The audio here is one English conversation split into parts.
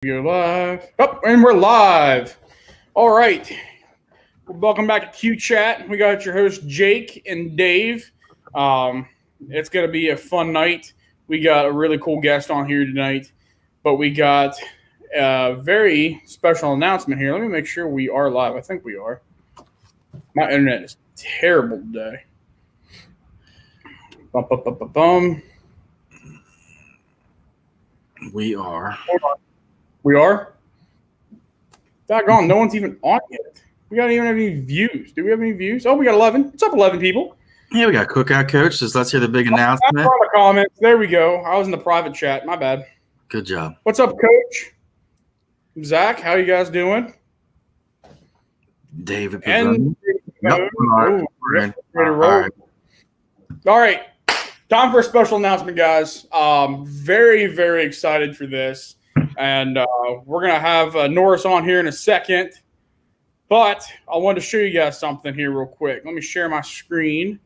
You're live. Oh, and we're live. All right. Welcome back to Q Chat. We got your hosts Jake and Dave. It's gonna be a fun night. We got a really cool guest on here tonight, but we got a very special announcement here. Let me make sure we are live. I think we are. My internet is terrible today. Bum, bum, bum, bum, bum. We are. We are? Doggone, no one's even on yet. We don't even have any views. Do we have any views? Oh, we got 11. What's up, 11 people? Yeah, we got Cookout Coach. Just let's hear the big I announcement. saw the comments. There we go. I was in the private chat. My bad. Good job. What's up, Coach? Zach, how you guys doing? David. And Yep. All right. Time for a special announcement, guys. Very, very excited for this. And we're going to have Norris on here in a second. But I wanted to show you guys something here real quick. Let me share my screen.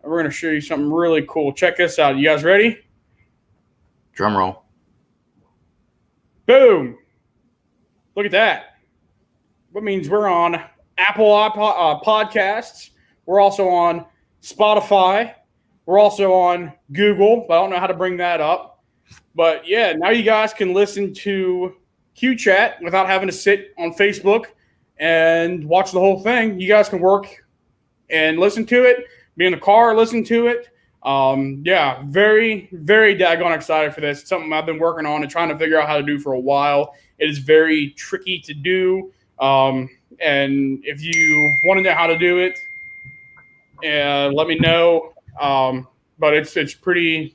We're going to show you something really cool. Check this out. You guys ready? Drum roll. Boom. Look at that. That means we're on Apple Podcasts. We're also on Spotify. We're also on Google. But I don't know how to bring that up. But, yeah, now you guys can listen to Q Chat without having to sit on Facebook and watch the whole thing. You guys can work and listen to it, be in the car, listen to it. Yeah, very, very daggone excited for this. It's something I've been working on and trying to figure out how to do for a while. It is very tricky to do. And if you want to know how to do it, let me know. But it's pretty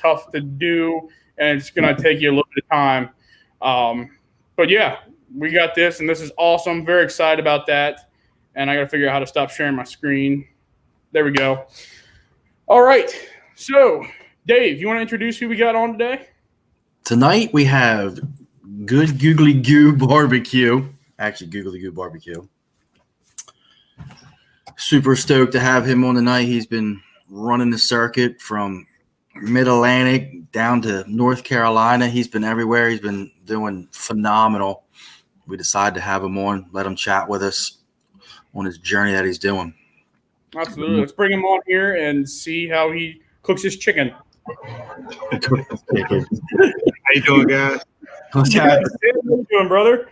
tough to do, and it's going to take you a little bit of time. But, yeah, we got this, and this is awesome. Very excited about that. And I got to figure out how to stop sharing my screen. There we go. All right. So, Dave, you want to introduce who we got on today? Tonight we have Good Googly Goo BBQ. Actually, Googly Goo BBQ. Super stoked to have him on tonight. He's been running the circuit from Mid Atlantic down to North Carolina. He's been everywhere. He's been doing phenomenal. We decided to have him on, let him chat with us on his journey that he's doing. Absolutely. Let's bring him on here and see how he cooks his chicken. How you doing, guys? How you doing, brother?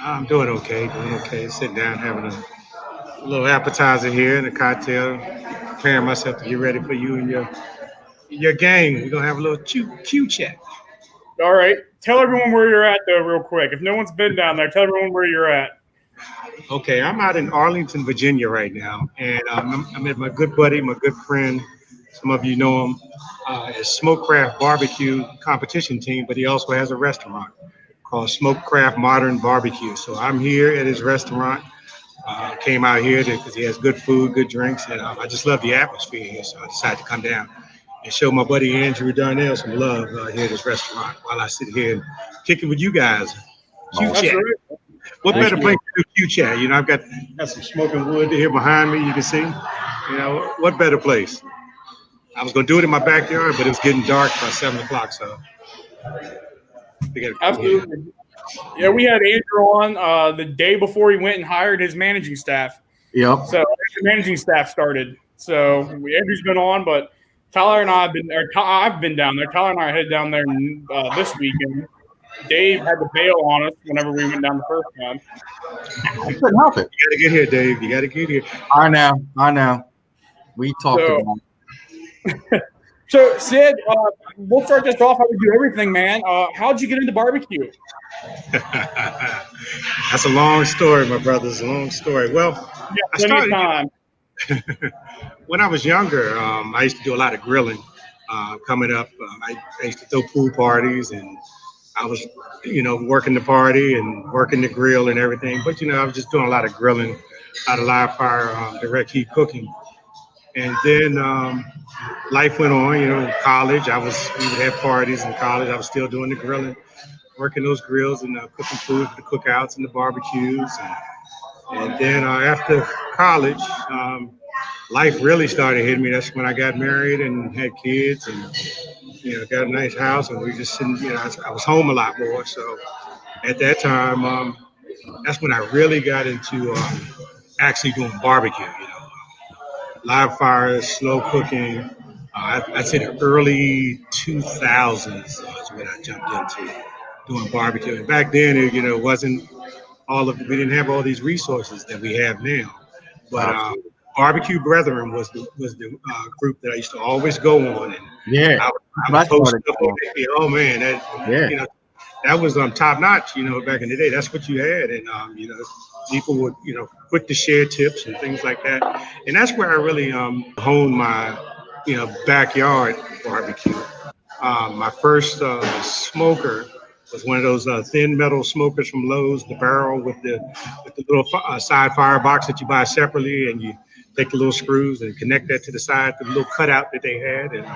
I'm doing okay. Sitting down, having a little appetizer here and a cocktail, preparing myself to get ready for you and your gang. We're gonna have a little Q chat. All right. Tell everyone where you're at, though, real quick. If no one's been down there, tell everyone where you're at. Okay, I'm out in Arlington, Virginia right now, and I'm at my good buddy, my good friend. Some of you know him. His Smokecraft Barbecue competition team, but he also has a restaurant called Smokecraft Modern Barbecue. So I'm here at his restaurant. Came out here because he has good food, good drinks, and I just love the atmosphere here. So I decided to come down and show my buddy Andrew Darnell some love here at his restaurant while I sit here and kick it with you guys. Q chat. What better place to do Q chat? You know, I've got some smoking wood here behind me. You can see. You know, what better place? I was gonna do it in my backyard, but it was getting dark by 7 o'clock. So absolutely. Yeah, we had Andrew on the day before he went and hired his managing staff. Yep. So the managing staff started. So Andrew's been on, but Tyler and I I've been down there. Tyler and I headed down there this weekend. Dave had to bail on us whenever we went down the first time. I couldn't help it. You got to get here, Dave. You got to get here. I know. We talked about it. So, Sid, we'll start this off how we do everything, man. How'd you get into barbecue? That's a long story, my brother. It's a long story. Well, Yeah, I plenty of started time. when I was younger. I used to do a lot of grilling. Coming up, I used to throw pool parties, and I was, working the party and working the grill and everything. But I was just doing a lot of grilling, a lot of live fire, direct heat cooking. And then life went on. College. We would have parties in college. I was still doing the grilling, working those grills and cooking food for the cookouts and the barbecues. And then after college, life really started hitting me. That's when I got married and had kids, and got a nice house, and we just sitting. I was home a lot more. So at that time, that's when I really got into actually doing barbecue. Live fires, slow cooking. I'd say the early 2000s is when I jumped into doing barbecue. And back then, it wasn't we didn't have all these resources that we have now. But Absolutely. Barbecue Brethren was the group that I used to always go on, and Yeah. I would That's post what stuff on it. Oh man, Yeah. that was top notch. Back in the day, that's what you had, and people would quick to share tips and things like that, and that's where I really honed my backyard barbecue. My first smoker was one of those thin metal smokers from Lowe's, the barrel with the little side firebox that you buy separately, and you take the little screws and connect that to the side, the little cutout that they had, and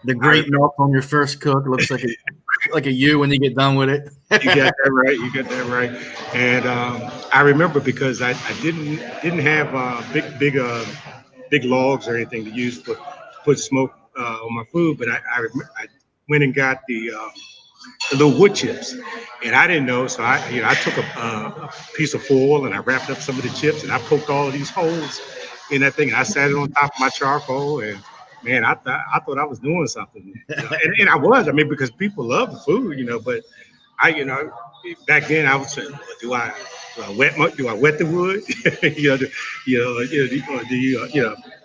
The I great melt on your first cook looks like a U when you get done with it. You got that right. You got that right. And I remember because I didn't have big logs or anything to use to put smoke on my food, but I went and got the little wood chips, and I didn't know, so I took a piece of foil and I wrapped up some of the chips and I poked all of these holes in that thing. And I sat it on top of my charcoal, and man, I thought I was doing something, and I was. I mean, because people love the food, but I, back then I would say, well, do I wet the wood? Do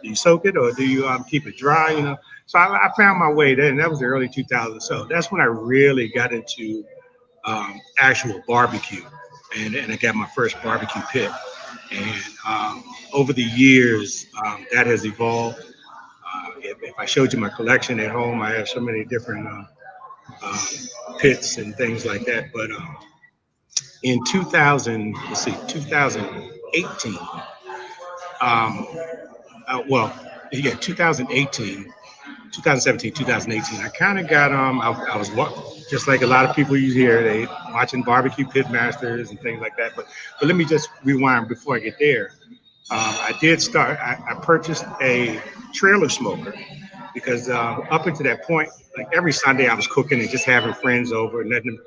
you soak it or do you keep it dry? So I found my way there, and that was the early 2000s. So that's when I really got into actual barbecue, and I got my first barbecue pit. And over the years, that has evolved. If I showed you my collection at home, I have so many different uh, pits and things like that. But in 2000, let's see, 2018, um, well, yeah, 2018, 2017, 2018, I kind of got, I was just like a lot of people you hear, they watching barbecue pit masters and things like that. But let me just rewind before I get there. I did start, I purchased a trailer smoker because up until that point, like every Sunday I was cooking and just having friends over and letting them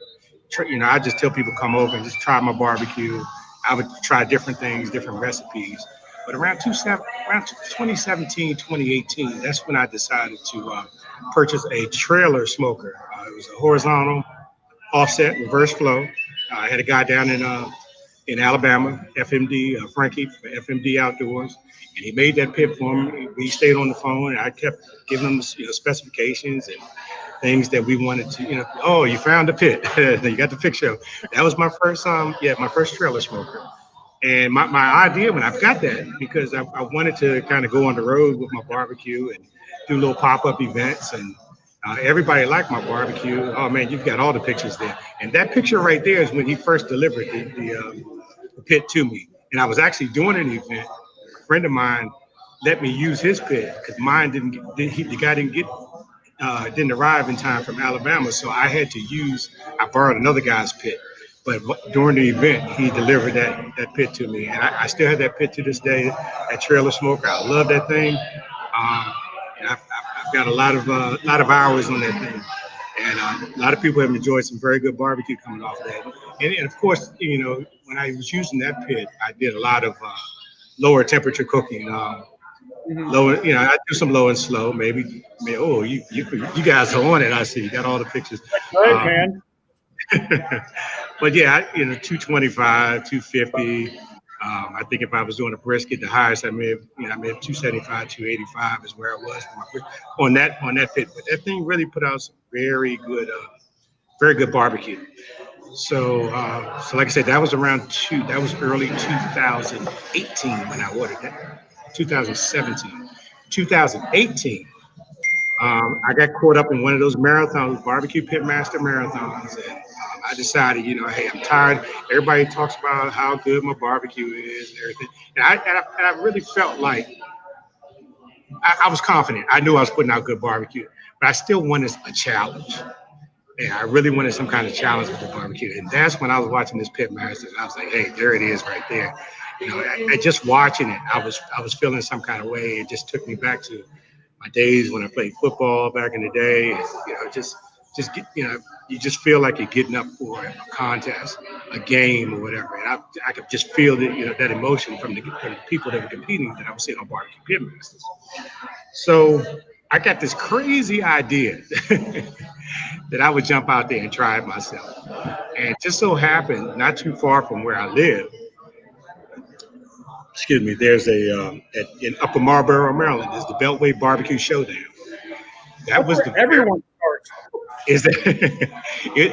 I just tell people come over and just try my barbecue. I would try different things, different recipes. But around 2017, 2018, that's when I decided to purchase a trailer smoker. It was a horizontal, offset, reverse flow. I had a guy down in Alabama, FMD, Frankie, for FMD Outdoors, and he made that pit for me. We stayed on the phone, and I kept giving him specifications and things that we wanted to, oh, you found the pit. You got the picture. That was my first, my first trailer smoker. And my idea when I got that, because I wanted to kind of go on the road with my barbecue and do little pop-up events. And everybody liked my barbecue. Oh, man, you've got all the pictures there. And that picture right there is when he first delivered the pit to me. And I was actually doing an event. A friend of mine let me use his pit because mine the guy didn't arrive in time from Alabama, so I had to I borrowed another guy's pit. But during the event, he delivered that pit to me, and I still have that pit to this day. That trailer smoker, I love that thing, and I've got a lot of hours on that thing, and a lot of people have enjoyed some very good barbecue coming off of that. And of course, when I was using that pit, I did a lot of lower temperature cooking. Low, I do some low and slow, maybe. Oh, you guys are on it. I see. You got all the pictures. Right, Um, man. but yeah, 225, 250. I think if I was doing a brisket, the highest I may have 275, 285 is where I was on that pit. But that thing really put out some very good barbecue. So like I said, that was that was early 2018 when I ordered that. 2017, 2018. I got caught up in one of those marathons, barbecue pit master marathons, and I decided, hey, I'm tired. Everybody talks about how good my barbecue is and everything, and I really felt like I was confident. I knew I was putting out good barbecue, but I still wanted a challenge. And I really wanted some kind of challenge with the barbecue. And that's when I was watching this Pit Masters. I was like, hey, there it is right there. You know, I just watching it, I was feeling some kind of way. It just took me back to my days when I played football back in the day. And, you know, just get, you know, you just feel like you're getting up for a contest, a game or whatever. And I could just feel that, you know, that emotion from the people that were competing that I was seeing on Barbecue Pit Masters. So I got this crazy idea that I would jump out there and try it myself. And it just so happened, not too far from where I live, excuse me, there's in Upper Marlboro, Maryland, is the Beltway Barbecue Showdown. That That's was where everyone starts. is that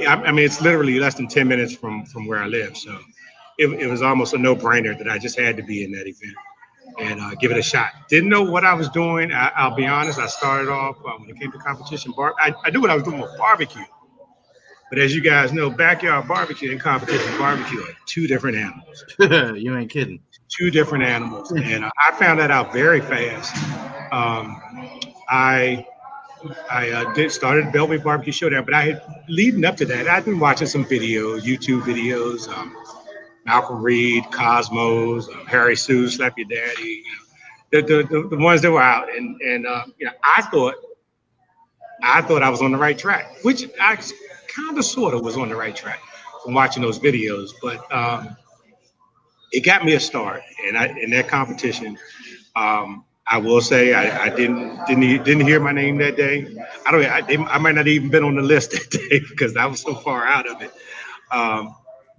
I mean, it's literally less than 10 minutes from where I live. So it was almost a no-brainer that I just had to be in that event and give it a shot. Didn't know what I was doing. I'll be honest. I started off when it came to competition. I knew what I was doing with barbecue. But as you guys know, backyard barbecue and competition barbecue are two different animals. You ain't kidding. Two different animals. And I found that out very fast. Um, I did started Beltway Barbecue Showdown, but I had leading up to that, I'd been watching some videos, YouTube videos, Malcolm Reed, Cosmos, Harry Sue, Slap Your Daddy, you know, the ones that were out, and you know, I thought I was on the right track, which I kind of sort of was on the right track from watching those videos, but it got me a start, and in that competition. I will say I didn't hear my name that day. I might not even been on the list that day because I was so far out of it.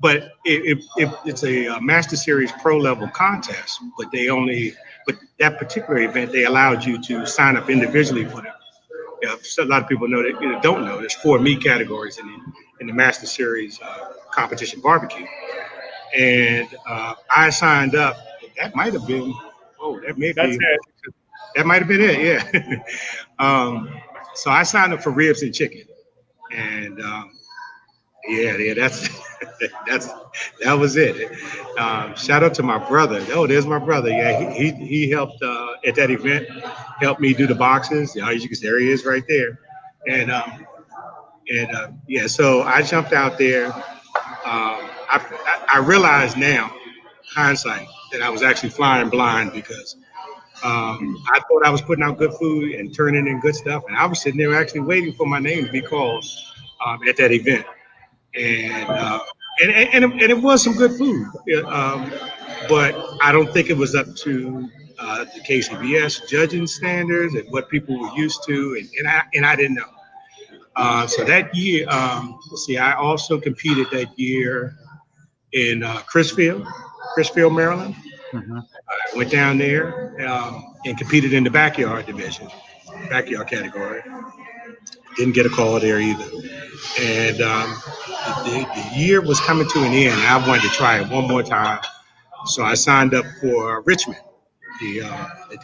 But it's a Master Series Pro level contest. But but that particular event they allowed you to sign up individually for them. Yeah, so a lot of people know that don't know. There's 4 meat categories in the Master Series competition barbecue, and I signed up. That might have been. Oh, that may That's be. it. That might have been it, yeah. So I signed up for ribs and chicken, and that's that was it. Shout out to my brother. Oh, there's my brother. Yeah, he helped at that event, helped me do the boxes. As you can see, there he is right there, and yeah. So I jumped out there. I realize now, hindsight, that I was actually flying blind because I thought I was putting out good food and turning in good stuff, and I was sitting there actually waiting for my name to be called at that event, and and it was some good food, but I don't think it was up to the KCBS judging standards and what people were used to, and I didn't know. So that year, let's see, I also competed that year in Crisfield, Maryland. Mhm. I went down there and competed in the backyard category. Didn't get a call there either. And the year was coming to an end, and I wanted to try it one more time. So I signed up for Richmond, the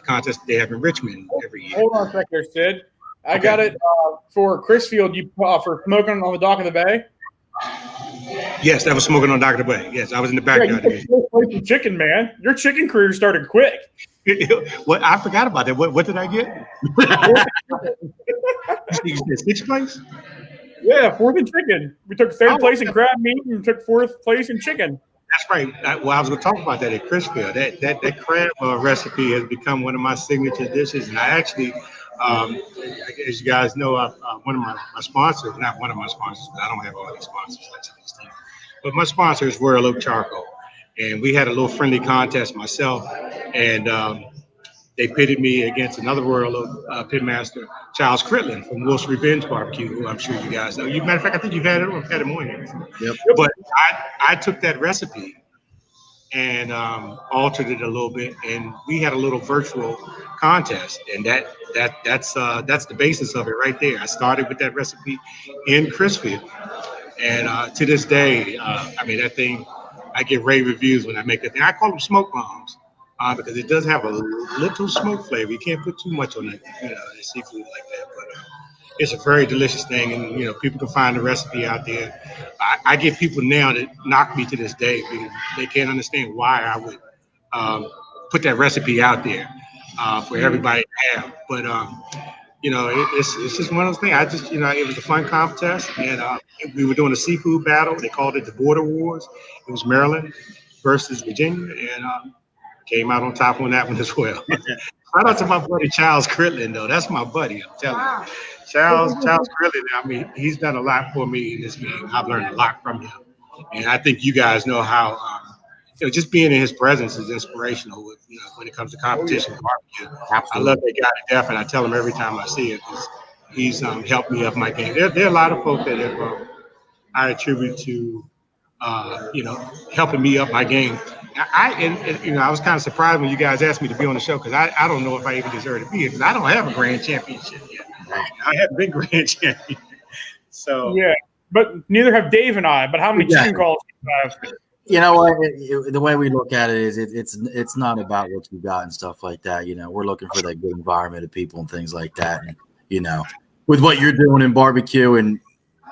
contest they have in Richmond every year. Hold on a second there, Sid. I Okay. got it for Crisfield. You for smoking on the dock of the bay. Yes, that was smoking on Dr. Bay. Yes, I was in the Yeah, backyard. you took some chicken, man. Your chicken career started quick. What I forgot about that. What did I get? You said 6th place? Yeah, 4th in chicken. We took 3rd place in crab meat and took 4th place in chicken. That's right. I was going to talk about that at Crisfield. That crab recipe has become one of my signature dishes, and I actually, as you guys know, one of my sponsors, not one of my sponsors, but I don't have all these sponsors like some of these things, but my sponsors were Oak Charcoal, and we had a little friendly contest myself, and they pitted me against another Royal Oak pitmaster, Charles Critland from Wolf's Revenge Barbecue, who I'm sure you guys know. Matter of fact, I think you've had him on here. Yep. But I took that recipe and altered it a little bit, and we had a little virtual contest, and that's the basis of it right there. I started with that recipe in Crisfield, and to this day, I mean that thing. I get rave reviews when I make that thing. I call them smoke bombs because it does have a little smoke flavor. You can't put too much on it, the seafood like that, but. It's a very delicious thing, and people can find the recipe out there. I get people now that knock me to this day because they can't understand why I would put that recipe out there for everybody to have. But it's just one of those things. I just, it was a fun contest, and we were doing a seafood battle. They called it the Border Wars. It was Maryland versus Virginia, and came out on top on that one as well. Shout out to my buddy Charles Critlin, though. That's my buddy. I'm telling you, Charles Critlin. I mean, he's done a lot for me in this game. I've learned a lot from him, and I think you guys know how. Just being in his presence is inspirational. When it comes to competition barbecue, I love that guy to death, and I tell him every time I see it because he's helped me up my game. There are a lot of folks that have, I attribute to helping me up my game. I was kind of surprised when you guys asked me to be on the show because I don't know if I even deserve to be here because I don't have a grand championship yet. I haven't been grand champion. So yeah, but neither have Dave and I. But how many chicken calls do you have? You know what? The way we look at it is it's not about what you got and stuff like that. We're looking for that good environment of people and things like that. And, with what you're doing in barbecue and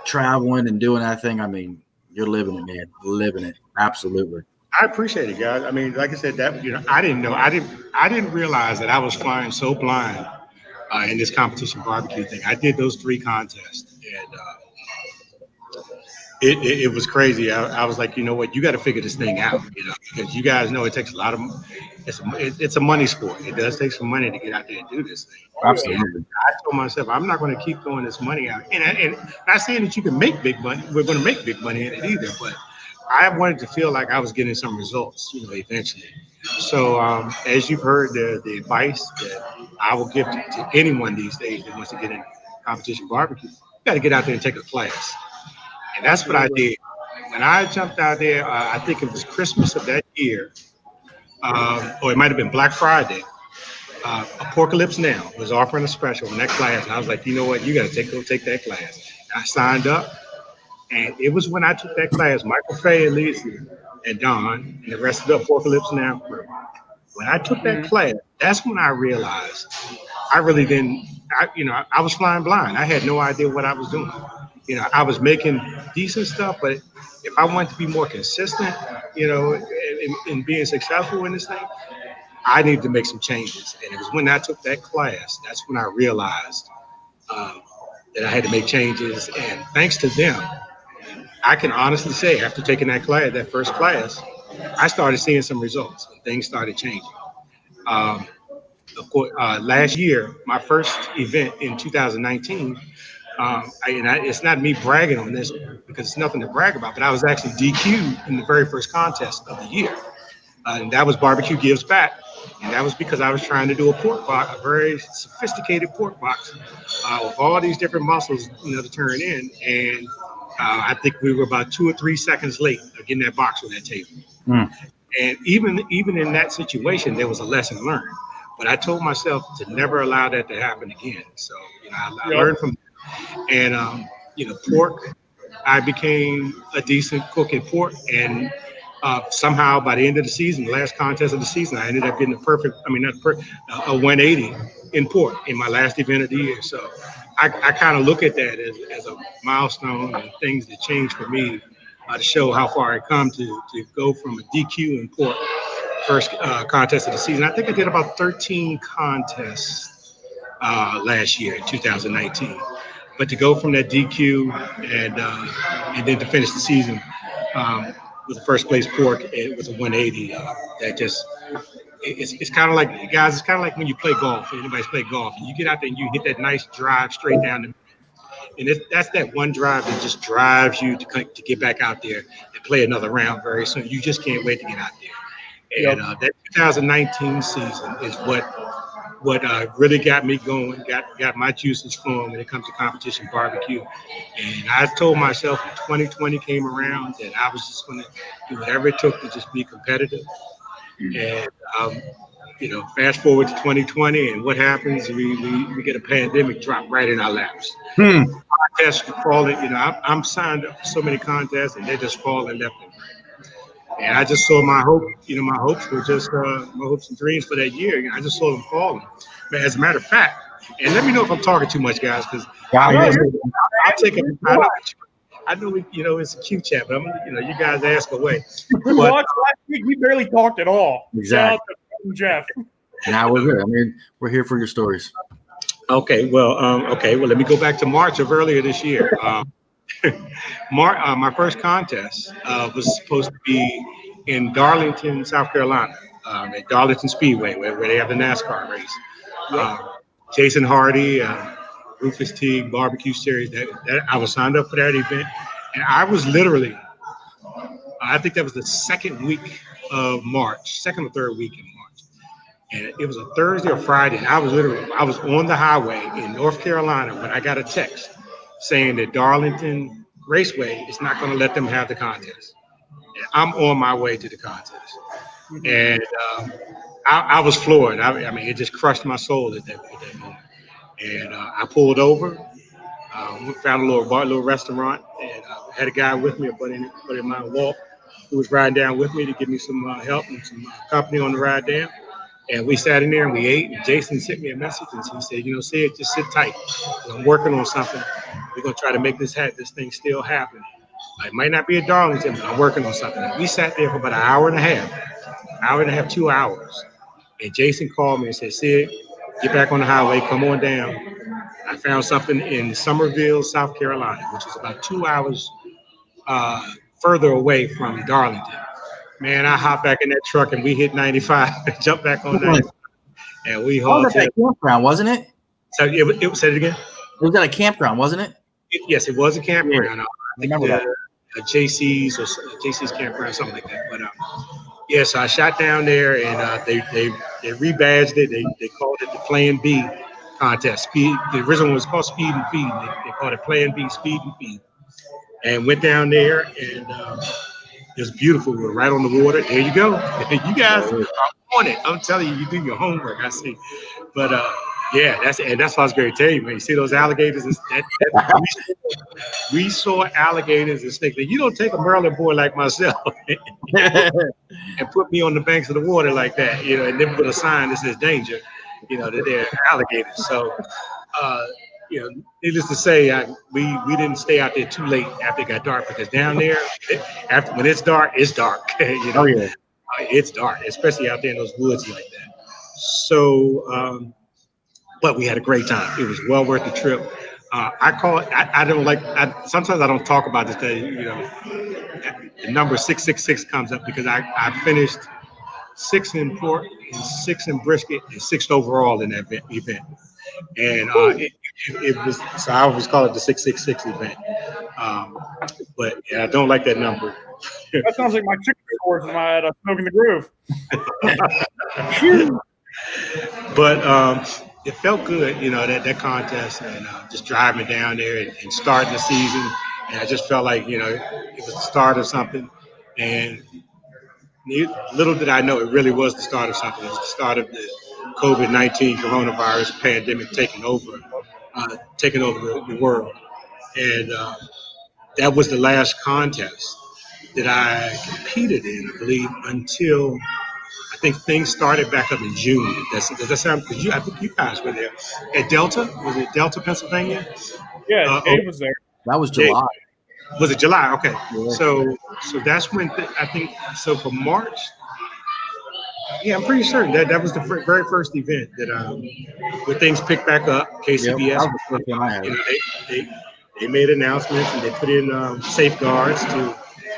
traveling and doing that thing, I mean, you're living it, man. Living it. Absolutely. I appreciate it, guys. I mean, like I said, that I didn't know. I didn't realize that I was flying so blind in this competition barbecue thing. I did those 3 contests, and it was crazy. I was like, you know what, you got to figure this thing out, because you guys know it takes a lot of. It's a money sport. It does take some money to get out there and do this thing. Absolutely. And I told myself, I'm not going to keep throwing this money out. And not saying that you can make big money. We're going to make big money in it either, but I wanted to feel like I was getting some results, eventually. So as you've heard, the advice that I will give to anyone these days that wants to get in competition barbecue, you got to get out there and take a class. And that's what I did. When I jumped out there, I think it was Christmas of that year, or it might have been Black Friday. Apocalypse Now was offering a special in that class. And I was like, you know what, you got to go take that class. And I signed up. And it was when I took that class, Michael Fay and Lisa and Don and the rest of the Apocalypse Now crew. When I took that class, that's when I realized I really didn't, I was flying blind. I had no idea what I was doing. I was making decent stuff, but if I wanted to be more consistent, in being successful in this thing, I needed to make some changes. And it was when I took that class, that's when I realized that I had to make changes. And thanks to them, I can honestly say after taking that class, that first class, I started seeing some results and things started changing. Of course, last year, my first event in 2019, it's not me bragging on this because it's nothing to brag about, but I was actually DQ'd in the very first contest of the year. And that was Barbecue Gives Back. And that was because I was trying to do a pork box, a very sophisticated pork box with all these different muscles, to turn in. And I think we were about 2 or 3 seconds late getting that box on that table. And even in that situation, there was a lesson learned. But I told myself to never allow that to happen again. So, I learned from that. And, pork, I became a decent cook in pork. And somehow by the end of the season, the last contest of the season, I ended up getting a 180 in pork in my last event of the year. So I kind of look at that as a milestone and things that changed for me to show how far I come to go from a DQ in pork first contest of the season. I think I did about 13 contests last year in 2019. But to go from that DQ and then to finish the season with the first place pork, it was a 180. That just it's kind of like, guys, it's kind of like when you play golf. Anybody's played golf, and you get out there and you hit that nice drive straight down the. And that's that one drive that just drives you to get back out there and play another round very soon. You just can't wait to get out there. And that 2019 season is what really got me going, got my juices flowing when it comes to competition barbecue. And I told myself when 2020 came around that I was just going to do whatever it took to just be competitive. And fast forward to 2020, and what happens? We get a pandemic drop right in our laps. Contests falling. I'm signed up for so many contests, and they're just falling left and right. And I just saw my hope. My hopes were just my hopes and dreams for that year. I just saw them falling. But as a matter of fact, and let me know if I'm talking too much, guys, because I'll take it. I know it's a cute chat, but you guys ask away. But last week we barely talked at all. Exactly. Shout out to Jeff. Now we're here. I mean, we're here for your stories. Okay, well, let me go back to March of earlier this year. My first contest was supposed to be in Darlington, South Carolina, at Darlington Speedway, where they have the NASCAR race. Yep. Jason Hardy, Rufus Teague, Barbecue Series. That I was signed up for that event, and I was literally, I think that was the second week of March, second or third week in March, and it was a Thursday or Friday. And I was on the highway in North Carolina when I got a text saying that Darlington Raceway is not going to let them have the contest. And I'm on my way to the contest, and I was floored. I mean, it just crushed my soul at that moment. And I pulled over, found a little restaurant, and had a guy with me, a buddy of mine, Walt, who was riding down with me to give me some help and some company on the ride down. And we sat in there and we ate. And Jason sent me a message and he said, Sid, just sit tight. I'm working on something. We're gonna try to make this thing still happen. It might not be a Darlington, but I'm working on something. And we sat there for about an hour and a half, 2 hours. And Jason called me and said, Sid, get back on the highway, come on down. I found something in Summerville, South Carolina, which is about 2 hours further away from Darlington. Man, I hopped back in that truck and we hit 95 and jumped back on 95. And we Oh, hauled that's that campground, wasn't it? So it said it again. It was at a campground, wasn't it? Yes, it was a campground. Yeah. I think a JC's or JC's campground, something like that. But yeah, so I shot down there and they rebadged it. They called it the Plan B contest. Speed. The original one was called Speed and Feed. They called it Plan B, Speed and Feed. And went down there and it was beautiful. We were right on the water. There you go. You guys are on it. I'm telling you, you do your homework. I see. But yeah, that's what I was going to tell you, man. You see those alligators? We saw alligators and snakes. You don't take a Maryland boy like myself and put me on the banks of the water like that, and then put a sign that says danger, that they're alligators. So, needless to say, we didn't stay out there too late after it got dark because down there, when it's dark, it's dark. Oh yeah. It's dark, especially out there in those woods like that. So, but we had a great time. It was well worth the trip. I call it. I don't like. Sometimes I don't talk about this. The number 666 comes up because I finished 6 in pork and 6 in brisket and 6th overall in that event. And it was, so I always call it the 666 event. But yeah, I don't like that number. That sounds like my chicken scores when I had a Smoke in the Groove. But it felt good, that contest and just driving down there and starting the season. And I just felt like, it was the start of something. And little did I know it really was the start of something. It was the start of the COVID-19 coronavirus pandemic taking over the world. And that was the last contest that I competed in, I believe, until I think things started back up in June. Does that sound? Because I think you guys were there at Delta. Was it Delta, Pennsylvania? Yeah, Dave was there. That was July. Was it July? Okay. Yeah. So that's when I think. So for March. Yeah, I'm pretty certain that was the very first event that when things picked back up. KCBS. Yep, that was the first one I had. They made announcements and they put in safeguards to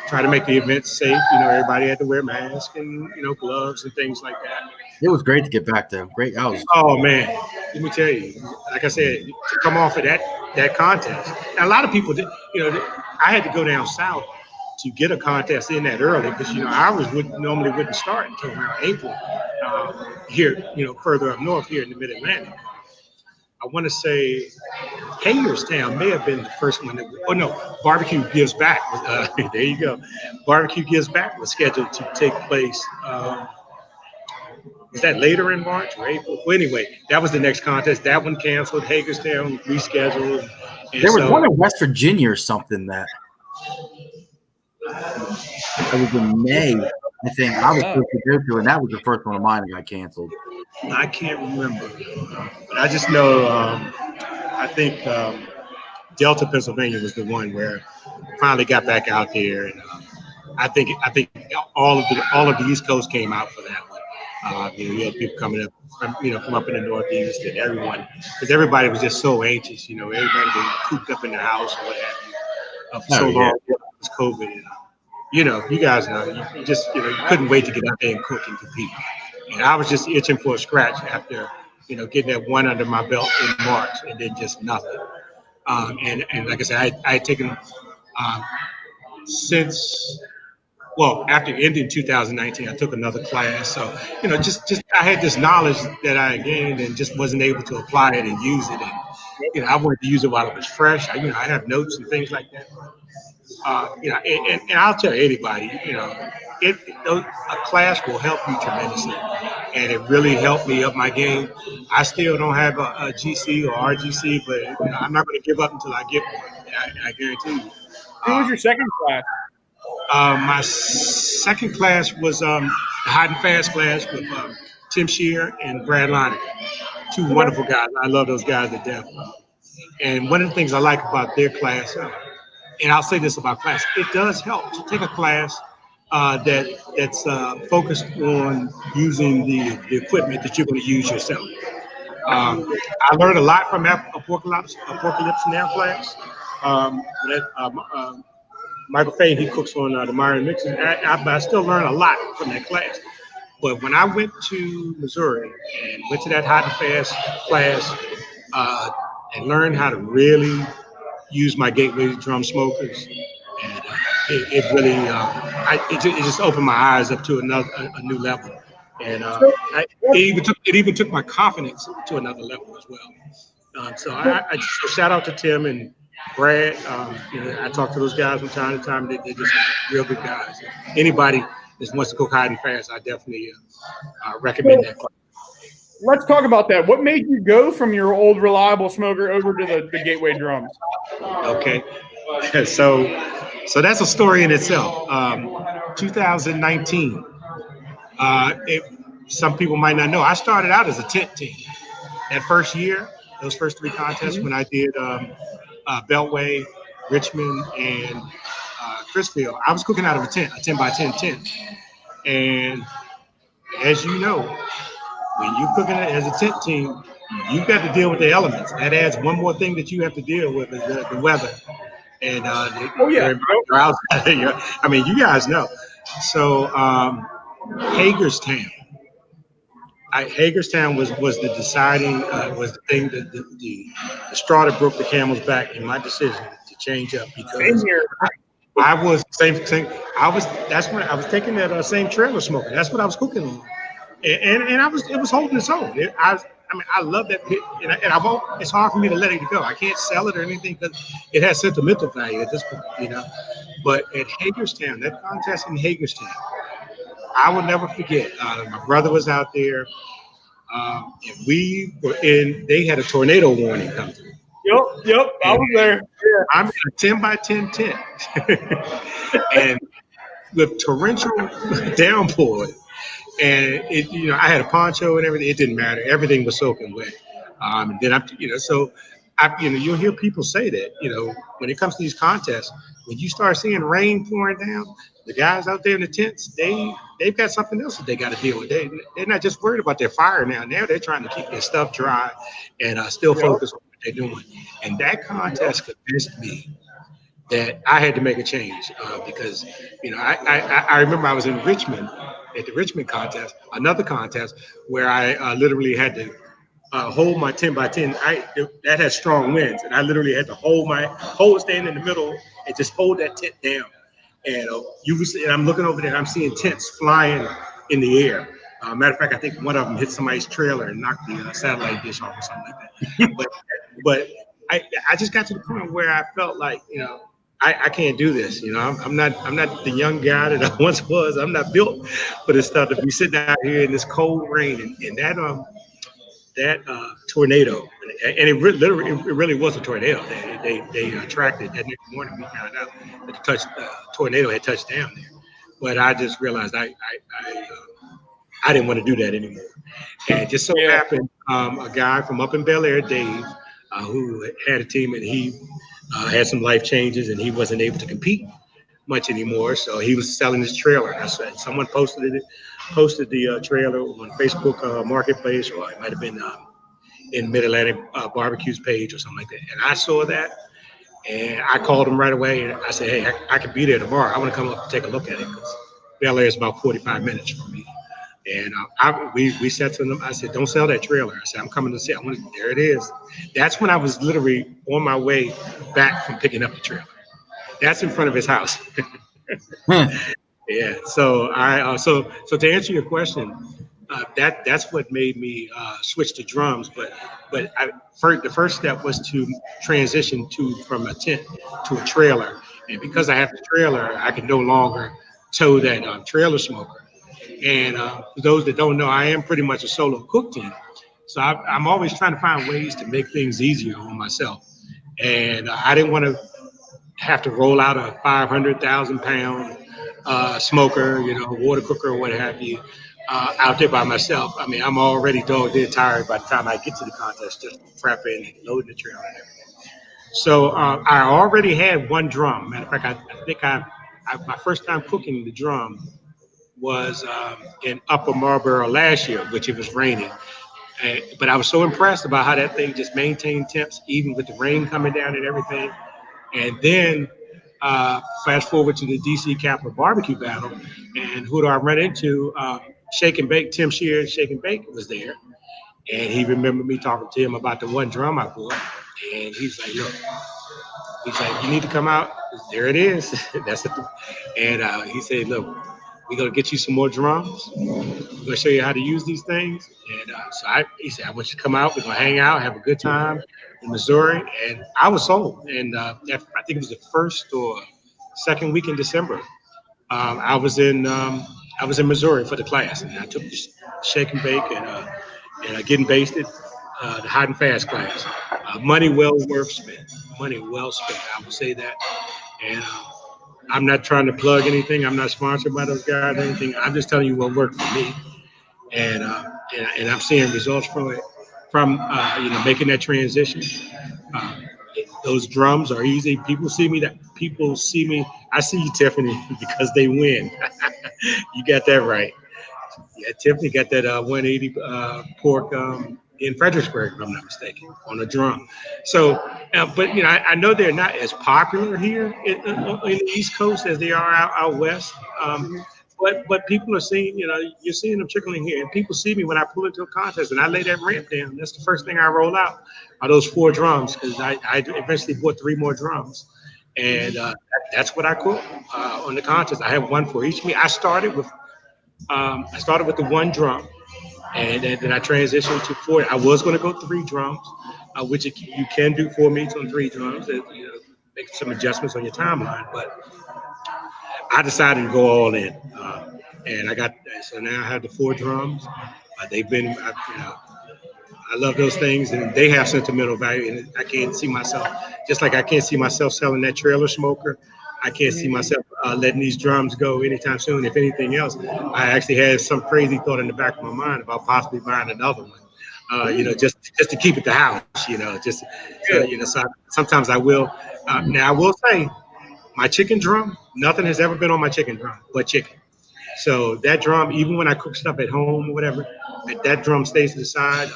try to make the event safe. Everybody had to wear masks and gloves and things like that. It was great to get back there. Great. Oh man, let me tell you. Like I said, to come off of that contest, and a lot of people did. I had to go down south to get a contest in that early because ours normally wouldn't start until around April. Here, further up north here in the Mid Atlantic. I want to say Hagerstown may have been the first one. Barbecue Gives Back. There you go. Barbecue Gives Back was scheduled to take place. Was that later in March or April? Well, anyway, that was the next contest. That one canceled. Hagerstown rescheduled. There was one in West Virginia or something that was in May. I think I was supposed to go to, and that was the first one of mine that got canceled. I can't remember, but I just know I think Delta, Pennsylvania was the one where finally got back out there, and I think all of the East Coast came out for that one. You had people coming up, from up in the Northeast, and because everybody was just so anxious. Everybody been cooped up in the house or what have you for so Oh yeah. long. It was COVID, and you guys know, you just you couldn't wait to get out there and cook and compete. And I was just itching for a scratch after getting that one under my belt in March, and then just nothing. And like I said, I had taken um, since well, after ending 2019, I took another class. So, just I had this knowledge that I gained and just wasn't able to apply it and use it. And, I wanted to use it while it was fresh. I have notes and things like that. And I'll tell anybody, a class will help you tremendously. And it really helped me up my game. I still don't have a GC or RGC, but I'm not going to give up until I get one. I guarantee you. Who was your second class? My second class was the hot and fast class with Tim Shear and Brad Lonnie. Two wonderful guys. I love those guys to death. And one of the things I like about their class, and I'll say this about class, it does help to take a class that's focused on using the equipment that you're going to use yourself. I learned a lot from that Apocalypse Now class. Michael Faye, he cooks on the Myron Mixon. But I still learn a lot from that class. But when I went to Missouri and went to that hot and fast class and learned how to really use my gateway drum smokers, and it really it just opened my eyes up to a new level, and it even took my confidence to another level as well. So shout out to Tim and Brad. I talk to those guys from time to time. They're just real good guys. Anybody that wants to go hot and fast, I definitely recommend that class. Let's talk about that. What made you go from your old reliable smoker over to the Gateway drums? Okay, so that's a story in itself. 2019. Some people might not know. I started out as a tent team. That first year, those first three contests, when I did Beltway, Richmond, and Chrisfield, I was cooking out of a 10 by 10 tent. And as you know, when you're cooking it as a tent team, you've got to deal with the elements. That adds one more thing that you have to deal with is the weather. And I mean, you guys know. So Hagerstown. Hagerstown was the deciding was the thing that the straw that broke the camel's back in my decision to change up because I was same. That's when I was taking that same trailer smoker. That's what I was cooking on, and it was holding its own. I love that pit, and I won't. It's hard for me to let it go. I can't sell it or anything because it has sentimental value at this point, But at Hagerstown, that contest in Hagerstown, I will never forget. My brother was out there, and we were in. They had a tornado warning come through. Yep, I was there. Yeah. I'm in a 10 by 10 tent, and with torrential downpour. And I had a poncho and everything. It didn't matter. Everything was soaking wet. And then you'll hear people say that, when it comes to these contests, when you start seeing rain pouring down, the guys out there in the tents, they've got something else that they got to deal with. They're not just worried about their fire now. Now they're trying to keep their stuff dry and still focus on what they're doing. And that contest convinced me that I had to make a change because, I remember I was in Richmond at the Richmond contest, another contest where I literally had to hold my 10 by 10. That had strong winds, and I literally had to stand in the middle and just hold that tent down. And and I'm looking over there, and I'm seeing tents flying in the air. Matter of fact, I think one of them hit somebody's trailer and knocked the satellite dish off or something like that. but I just got to the point where I felt like, I can't do this. I'm not the young guy that I once was. I'm not built for this stuff to be sitting out here in this cold rain and that tornado. And it really was a tornado. They tracked it that next morning. We found out that the tornado had touched down there. But I just realized I didn't want to do that anymore. And it just so happened, a guy from up in Bel Air, Dave, who had a team, and he had some life changes, and he wasn't able to compete much anymore. So he was selling his trailer. Someone posted the trailer on Facebook Marketplace, or it might have been in Mid Atlantic Barbecue's page or something like that. And I saw that, and I called him right away. And I said, "Hey, I could be there tomorrow. I want to come up and take a look at it because Bel Air is about 45 minutes from me." And we said to them, I said, "Don't sell that trailer." I said, "I'm coming to see. There it is." That's when I was literally on my way back from picking up the trailer. That's in front of his house. Yeah. So so to answer your question, that's what made me switch to drums. But the first step was to transition from a tent to a trailer, and because I have the trailer, I can no longer tow that trailer smoker. And for those that don't know, I am pretty much a solo cook team. So I'm always trying to find ways to make things easier on myself. And I didn't want to have to roll out a 500,000 pound smoker, water cooker or what have you, out there by myself. I mean, I'm already dog dead tired by the time I get to the contest, just prepping and loading the trailer and everything. So I already had one drum. Matter of fact, I think my first time cooking the drum was in Upper Marlboro last year, which it was raining. But I was so impressed about how that thing just maintained temps, even with the rain coming down and everything. And then fast forward to the DC Capital Barbecue Battle, and who do I run into? Shake and Bake, Tim Shear, Shake and Bake was there. And he remembered me talking to him about the one drum I bought. And he's like, "Look," he's like, "you need to come out. There it is." That's it. And he said, "Look, we're gonna get you some more drums. We're gonna show you how to use these things." And he said, "I want you to come out. We're gonna hang out, have a good time in Missouri." And I was sold. And I think it was the first or second week in December. I was in Missouri for the class, and I took the shake and bake and getting basted, the hot and fast class. Money well worth spent. Money well spent. I would say that. And I'm not trying to plug anything. I'm not sponsored by those guys or anything. I'm just telling you what worked for me, and I'm seeing results from it, from making that transition. Uh, those drums are easy. People see me. I see you, Tiffany, because they win. You got that right. Yeah, Tiffany got that 180 pork in Fredericksburg, if I'm not mistaken, on a drum. So, but I know they're not as popular here in the East Coast as they are out west. But people are seeing, you're seeing them trickling here, and people see me when I pull into a contest and I lay that ramp down. That's the first thing I roll out are those 4 drums, because I eventually bought 3 more drums, and that's what I cook on the contest. I have one for each meat. I started with the one drum, and then I transitioned to 4. I was going to go 3 drums, which you can do 4 meats on 3 drums. Make some adjustments on your timeline, but I decided to go all in, and so now I have the 4 drums. They've been, I love those things, and they have sentimental value. And I can't see myself, just like I can't see myself selling that trailer smoker. I can't see myself letting these drums go anytime soon. If anything else, I actually had some crazy thought in the back of my mind about possibly buying another one. Just to keep it the house. So sometimes I will. Now I will say, my chicken drum, nothing has ever been on my chicken drum but chicken. So that drum, even when I cook stuff at home or whatever, that drum stays to the side.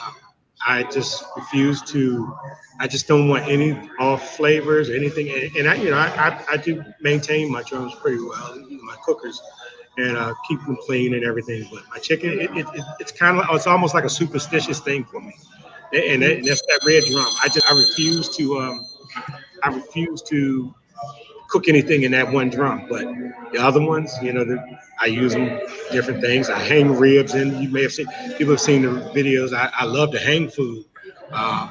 I just refuse to. I just don't want any off flavors or anything. And I do maintain my drums pretty well, my cookers, and keep them clean and everything. But my chicken, it's kind of, it's almost like a superstitious thing for me. And that's that red drum. I refuse to cook anything in that one drum. But the other ones, I use them different things. I hang ribs, and you may have seen, people have seen the videos. I love to hang food,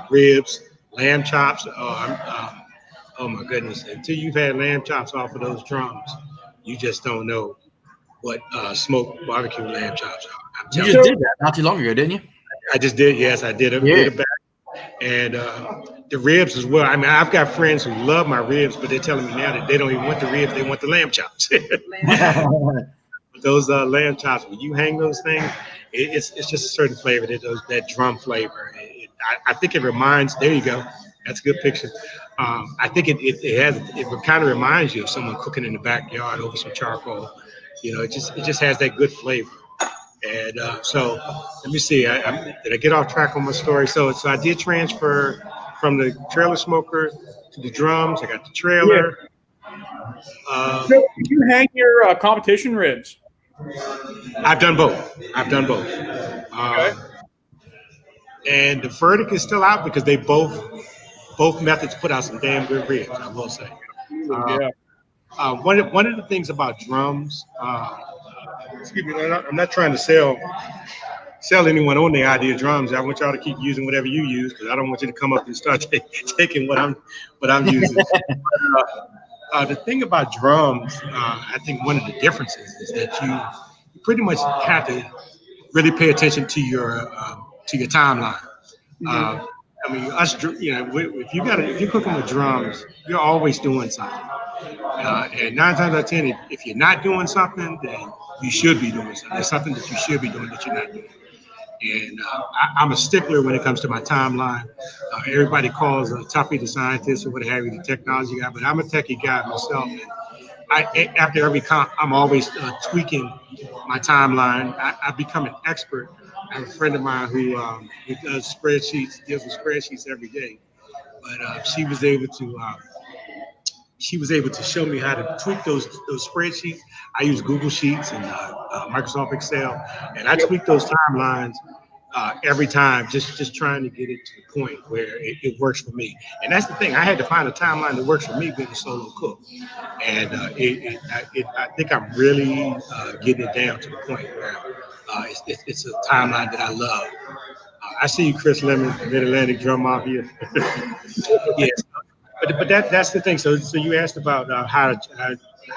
ribs, lamb chops. Oh my goodness! Until you've had lamb chops off of those drums, you just don't know what smoked barbecue lamb chops are. I'm You telling just you. did that not too long ago, didn't you? I just did. Yes, I did it. Yeah. Did it back. And the ribs as well. I mean, I've got friends who love my ribs, but they're telling me now that they don't even want the ribs; they want the lamb chops. Those lamb chops, when you hang those things, it's just a certain flavor. That drum flavor. I think it reminds. There you go. That's a good picture. I think it kind of reminds you of someone cooking in the backyard over some charcoal. It just has that good flavor. And so let me see. Did I get off track on my story? So I did transfer from the trailer smoker to the drums. I got the Yeah. trailer. Uh, So did you hang your competition ribs? I've done both. I've done both. Okay. And the verdict is still out because they both methods put out some damn good ribs. I will say. Uh, Yeah. one of the things about drums. Excuse me. I'm not trying to sell anyone on the idea of drums. I want y'all to keep using whatever you use because I don't want you to come up and start taking what I'm using. The thing about drums, I think one of the differences is that you pretty much have to really pay attention to your timeline. Uh, I mean, if you're cooking with drums, you're always doing something. And nine times out of ten, if you're not doing something, then you should be doing something. There's something that you should be doing that you're not doing. And I'm a stickler when it comes to my timeline. Everybody calls Tuffy the scientist or what have you, the technology guy, but I'm a techie guy myself. And after every comp, I'm always tweaking my timeline. I become an expert. I have a friend of mine who does spreadsheets, deals with spreadsheets every day. But she was able to show me how to tweak those spreadsheets. I use Google Sheets and Microsoft Excel, and I tweak those timelines every time, just trying to get it to the point where it works for me. And that's the thing. I had to find a timeline that works for me being a solo cook, and I think I'm really getting it down to the point where it's a timeline that I love. I see you, Chris Lemon, Mid Atlantic Drum Mafia. Yes, but that's the thing. So you asked about how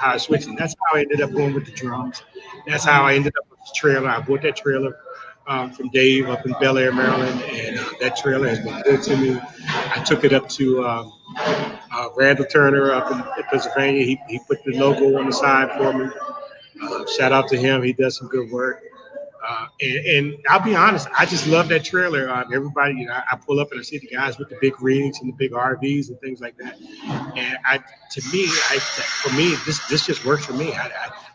I switched, and that's how I ended up going with the drums. That's how I ended up with the trailer. I bought that trailer from Dave up in Bel Air, Maryland, and that trailer has been good to me. I took it up to Randall Turner up in Pennsylvania. He put the logo on the side for me. Shout out to him. He does some good work. And I'll be honest, I just love that trailer. Everybody, I pull up and I see the guys with the big rigs and the big RVs and things like that. And for me, this just works for me.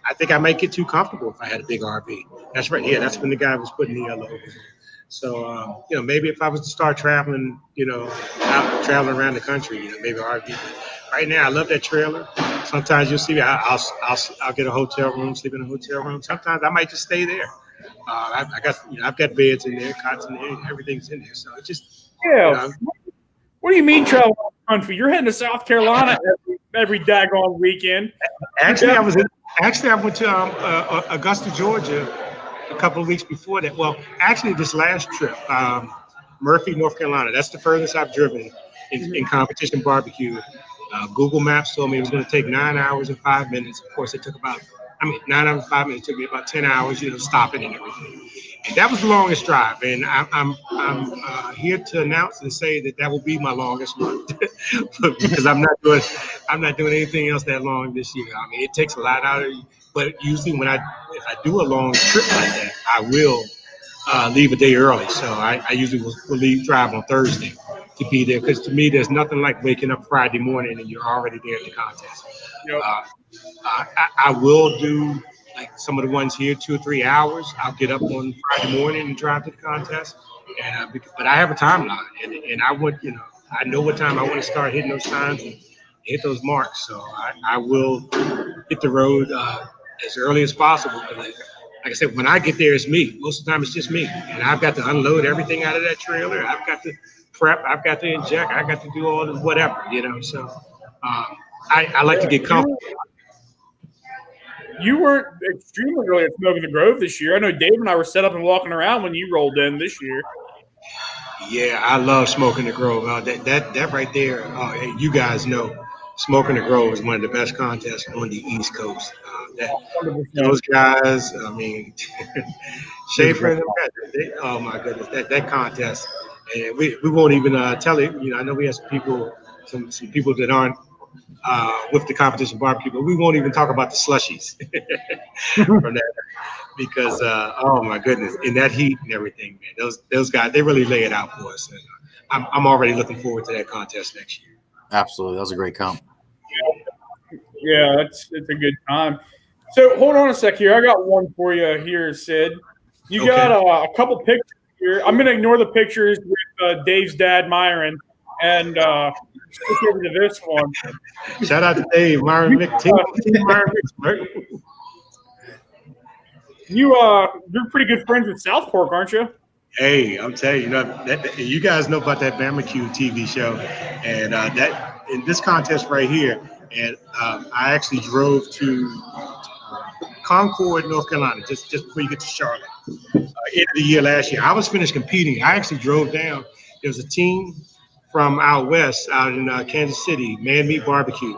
I think I might get too comfortable if I had a big RV. That's right. Yeah, that's when the guy was putting the logo. So, maybe if I was to start traveling, traveling around the country, maybe RV. But right now, I love that trailer. Sometimes you'll see me. I'll get a hotel room, sleep in a hotel room. Sometimes I might just stay there. I've got beds in there, cots in there, everything's in there. So it just, Yeah. What do you mean travel the country? You're heading to South Carolina every daggone weekend. Actually, I went to Augusta, Georgia, a couple of weeks before that. Well, actually, this last trip, Murphy, North Carolina. That's the furthest I've driven in competition barbecue. Google Maps told me it was going to take 9 hours and 5 minutes. Of course, it took 9 hours and 5 minutes. It took me about 10 hours, stopping and everything. And that was the longest drive. And I'm here to announce and say that will be my longest one because I'm not doing anything else that long this year. I mean, it takes a lot out of you. But usually if I do a long trip like that, I will leave a day early. So I usually will drive on Thursday to be there because to me, there's nothing like waking up Friday morning and you're already there at the contest. Yep. I will do like some of the ones here, 2 or 3 hours. I'll get up on Friday morning and drive to the contest. But I have a timeline, and I know what time I want to start hitting those times and hit those marks. So I will hit the road as early as possible. Like I said, when I get there, it's me. Most of the time, it's just me, and I've got to unload everything out of that trailer. I've got to prep. I've got to inject. I got to do all this whatever, So I like to get comfortable. You were extremely early at Smoking the Grove this year. I know Dave and I were set up and walking around when you rolled in this year. Yeah, I love Smoking the Grove. That right there, you guys know, Smoking the Grove is one of the best contests on the East Coast. Those guys, I mean, Schaefer, oh my goodness, that contest, and we won't even tell it. I know we have some people that aren't with the competition barbecue, but we won't even talk about the slushies from that because oh my goodness, in that heat and everything, man, those guys, they really lay it out for us. And I'm already looking forward to that contest next year. Absolutely, that was a great comp. Yeah, it's a good time. So hold on a sec here. I got one for you here, Sid. You got Okay. a couple pictures here. I'm going to ignore the pictures with Dave's dad, Myron, and switch over to this one. Shout out to Dave, Myron Vick, team Myron Vicksburg. You're pretty good friends with Southport, aren't you? Hey, I'm telling you, you guys know about that BBQ TV show, and that in this contest right here, and I actually drove to Concord, North Carolina, just before you get to Charlotte. End of the year last year, I was finished competing. I actually drove down. There was a team from out west, out in Kansas City, Man Meat Barbecue.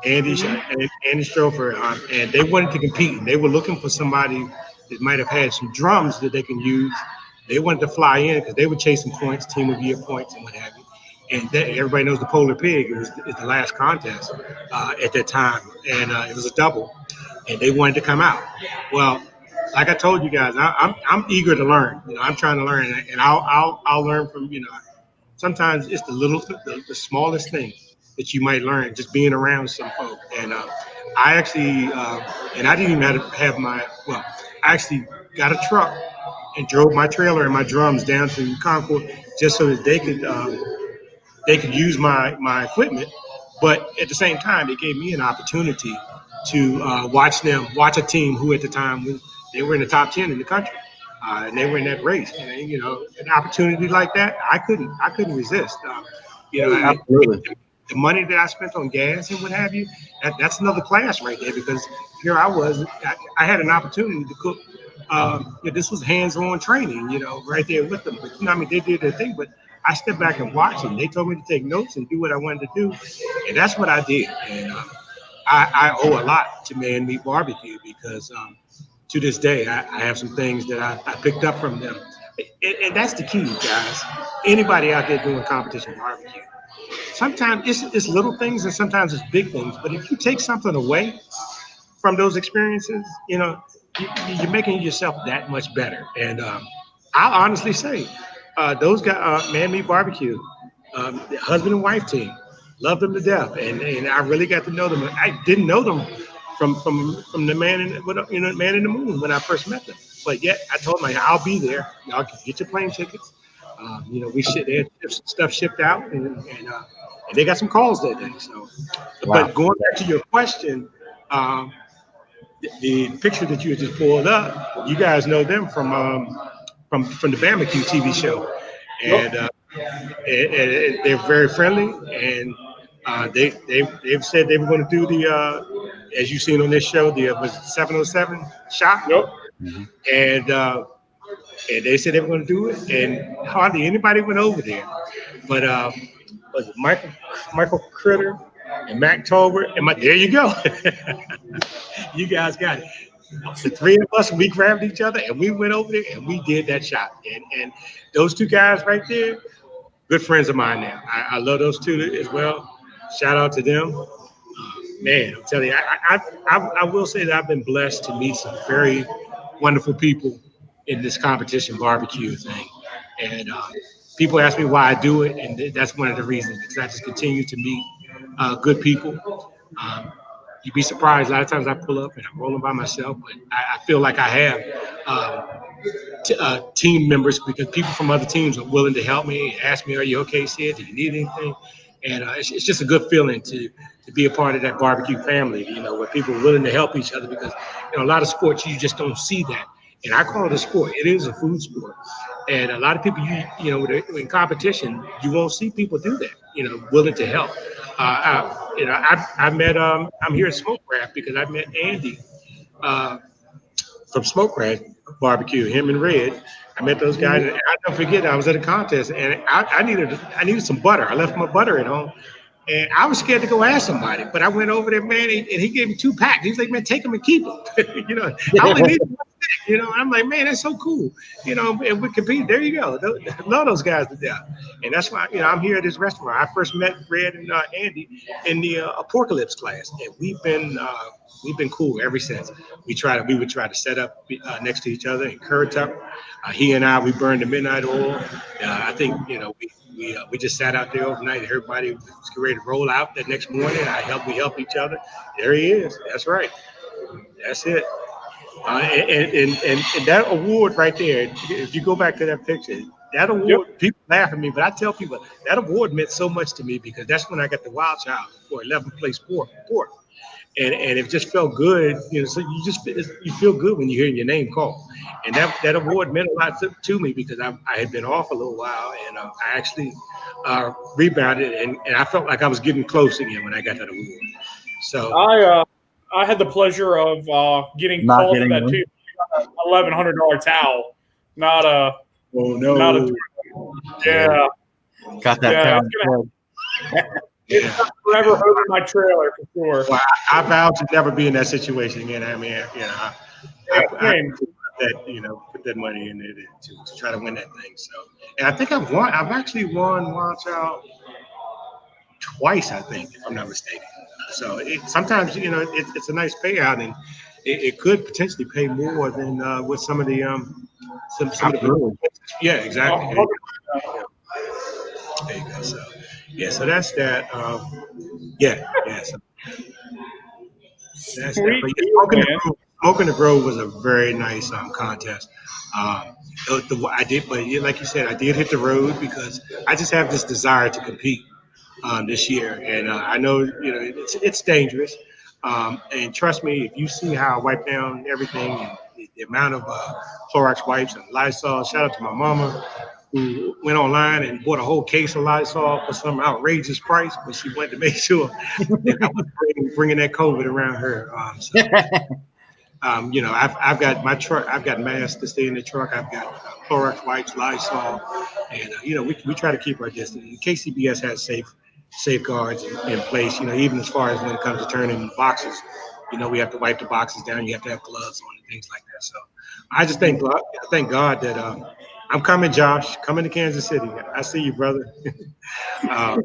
Andy Strofer, and they wanted to compete. And they were looking for somebody that might have had some drums that they can use. They wanted to fly in because they were chasing points, team of year points, and what have you. And everybody knows the Polar Pig is the last contest at that time, and it was a double, and they wanted to come out. Well, like I told you guys, I'm eager to learn. I'm trying to learn, and I'll learn from sometimes it's the smallest thing that you might learn just being around some folk. And I actually, and I didn't even have I actually got a truck and drove my trailer and my drums down to Concord just so that they could use my equipment. But at the same time, it gave me an opportunity to watch a team who at the time they were in the top 10 in the country. And they were in that race, and an opportunity like that, I couldn't resist. Absolutely. The money that I spent on gas and what have you, that's another class right there. Because here I had an opportunity to cook. This was hands-on training, right there with them. But they did their thing, but I stepped back and watched them. They told me to take notes and do what I wanted to do, and that's what I did. And I owe a lot to Man Meat Barbecue because. To this day, I have some things that I picked up from them. And that's the key, guys. Anybody out there doing competition barbecue, sometimes it's little things and sometimes it's big things. But if you take something away from those experiences, you're making yourself that much better. And I'll honestly say, those guys, Man Meat Barbecue, the husband and wife team, love them to death. And I really got to know them. I didn't know them from the man Man in the Moon when I first met them. But yet I told them I'll be there. Y'all can get your plane tickets. They had stuff shipped out, and they got some calls that day. So, Wow. But going back to your question, the picture that you had just pulled up, you guys know them from the BBQ TV show, and they're very friendly, and they've said they were going to do the as you've seen on this show, the was 707 shot. Yep. Mhm. And they said they were going to do it, and hardly anybody went over there. But was it Michael Critter and Mac Tolbert? There you go. You guys got it. The three of us, we grabbed each other and we went over there and we did that shot. And those two guys right there, good friends of mine now. I love those two as well. Shout out to them. Man, I'm telling you, I will say that I've been blessed to meet some very wonderful people in this competition barbecue thing. And people ask me why I do it, and that's one of the reasons, because I just continue to meet good people. You'd be surprised. A lot of times I pull up and I'm rolling by myself, but I feel like I have team members because people from other teams are willing to help me, ask me, "Are you okay, Sid? Do you need anything?" And it's just a good feeling to be a part of that barbecue family, where people are willing to help each other because, a lot of sports, you just don't see that. And I call it a sport. It is a food sport. And a lot of people, in competition, you won't see people do that, willing to help. I met, I'm here at Smokecraft because I met Andy from Smokecraft Barbecue, him and Red. I met those guys, and I don't forget, I was at a contest, and I needed some butter. I left my butter at home, and I was scared to go ask somebody, but I went over there, man, and he gave me 2 packs. He's like, "Man, take them and keep them." I only need 1 stick, I'm like, man, that's so cool, and we compete. There you go. Love those guys to death. And that's why, I'm here at this restaurant. I first met Red and Andy in the Apocalypse class, and we've been we've been cool ever since. We would try to set up next to each other in Currituck. He and we burned the midnight oil. I think we just sat out there overnight. Everybody was ready to roll out that next morning. We helped each other. There he is. That's right. That's it. And that award right there, if you go back to that picture, that award, Yep. people laugh at me, but I tell people that award meant so much to me because that's when I got the wild child for 11th place sport. And it just felt good, so you feel good when you hear your name called. And that award meant a lot to me because I had been off a little while, and I actually rebounded, and I felt like I was getting close again when I got that award. So I had the pleasure of getting Not called for getting that one. too. $1,100 towel, not a oh no, not a yeah. Got that Yeah, pound. It's gonna forever over my trailer for sure. well, I vowed to never be in that situation again. I mean, I Same. put that money in there to try to win that thing. So, and I think I've actually won Wild Child twice, I think, if I'm not mistaken. So sometimes, it's a nice payout, and it could potentially pay more than with some of the some of the Absolutely. yeah, exactly. Oh, There you go. So yeah, so that's that. Yeah. So that's that. sweet But deal, man. Smoking the Grove was a very nice contest. I did, but like you said, I did hit the road because I just have this desire to compete this year, and I know it's dangerous. And trust me, if you see how I wipe down everything, and the amount of Clorox wipes and Lysol. Shout out to my mama who went online and bought a whole case of Lysol for some outrageous price, but she wanted to make sure that I was bringing that COVID around her. I've got my truck. I've got masks to stay in the truck. I've got Clorox wipes, Lysol, and we try to keep our distance. KCBS has safeguards in place. Even as far as when it comes to turning boxes, we have to wipe the boxes down. You have to have gloves on and things like that. So I just thank God that I'm coming, Josh. Coming to Kansas City. I see you, brother. But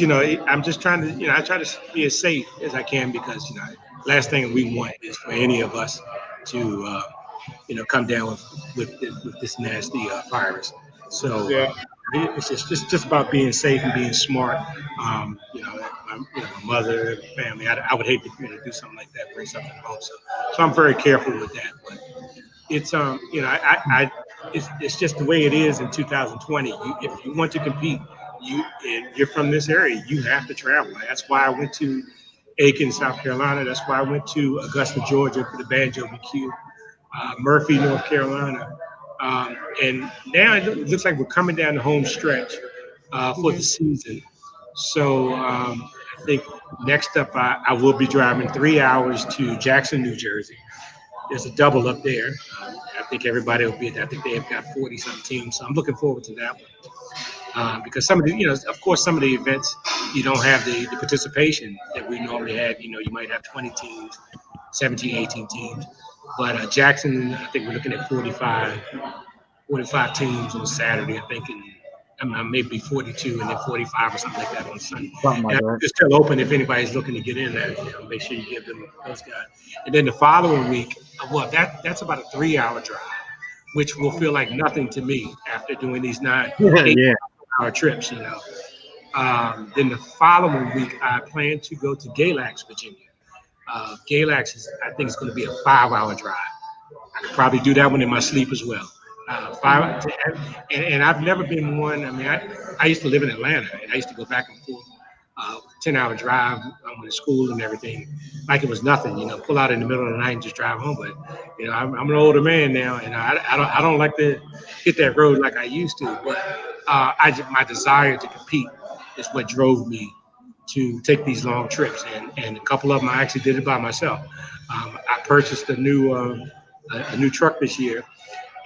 I'm just trying to, I try to be as safe as I can because last thing we want is for any of us to come down with this nasty virus. Yeah. It's just about being safe and being smart. My mother, family. I would hate to do something like that, bring something home. So I'm very careful with that. But it's it's just the way it is in 2020. If you want to compete, and you're from this area, you have to travel. That's why I went to Aiken, South Carolina. That's why I went to Augusta, Georgia for the Banjo BQ, Murphy, North Carolina. And now it looks like we're coming down the home stretch for the season. So I think next up, I will be driving 3 hours to Jackson, New Jersey. There's a double up there. I think everybody will be there. I think they've got 40-some teams. So I'm looking forward to that one. Because some of the, of course, some of the events, you don't have the participation that we normally have. You might have 20 teams, 17, 18 teams. But Jackson, I think we're looking at 45 teams on Saturday, I think, and maybe 42 and then 45 or something like that on Sunday. Something like that. It's still open if anybody's looking to get in there. Make sure you give them those guys. And then the following week, well, that's about a 3-hour drive, which will feel like nothing to me after doing these 8-hour trips. Then the following week, I plan to go to Galax, Virginia. Galax I think it's going to be a 5-hour drive. I could probably do that one in my sleep as well. And I've never been one. I mean, I used to live in Atlanta, and I used to go back and forth, 10-hour drive to school and everything, like it was nothing. Pull out in the middle of the night and just drive home. But I'm an older man now, and I don't like to hit that road like I used to. But my desire to compete is what drove me to take these long trips, and a couple of them I actually did it by myself. I purchased a new truck this year.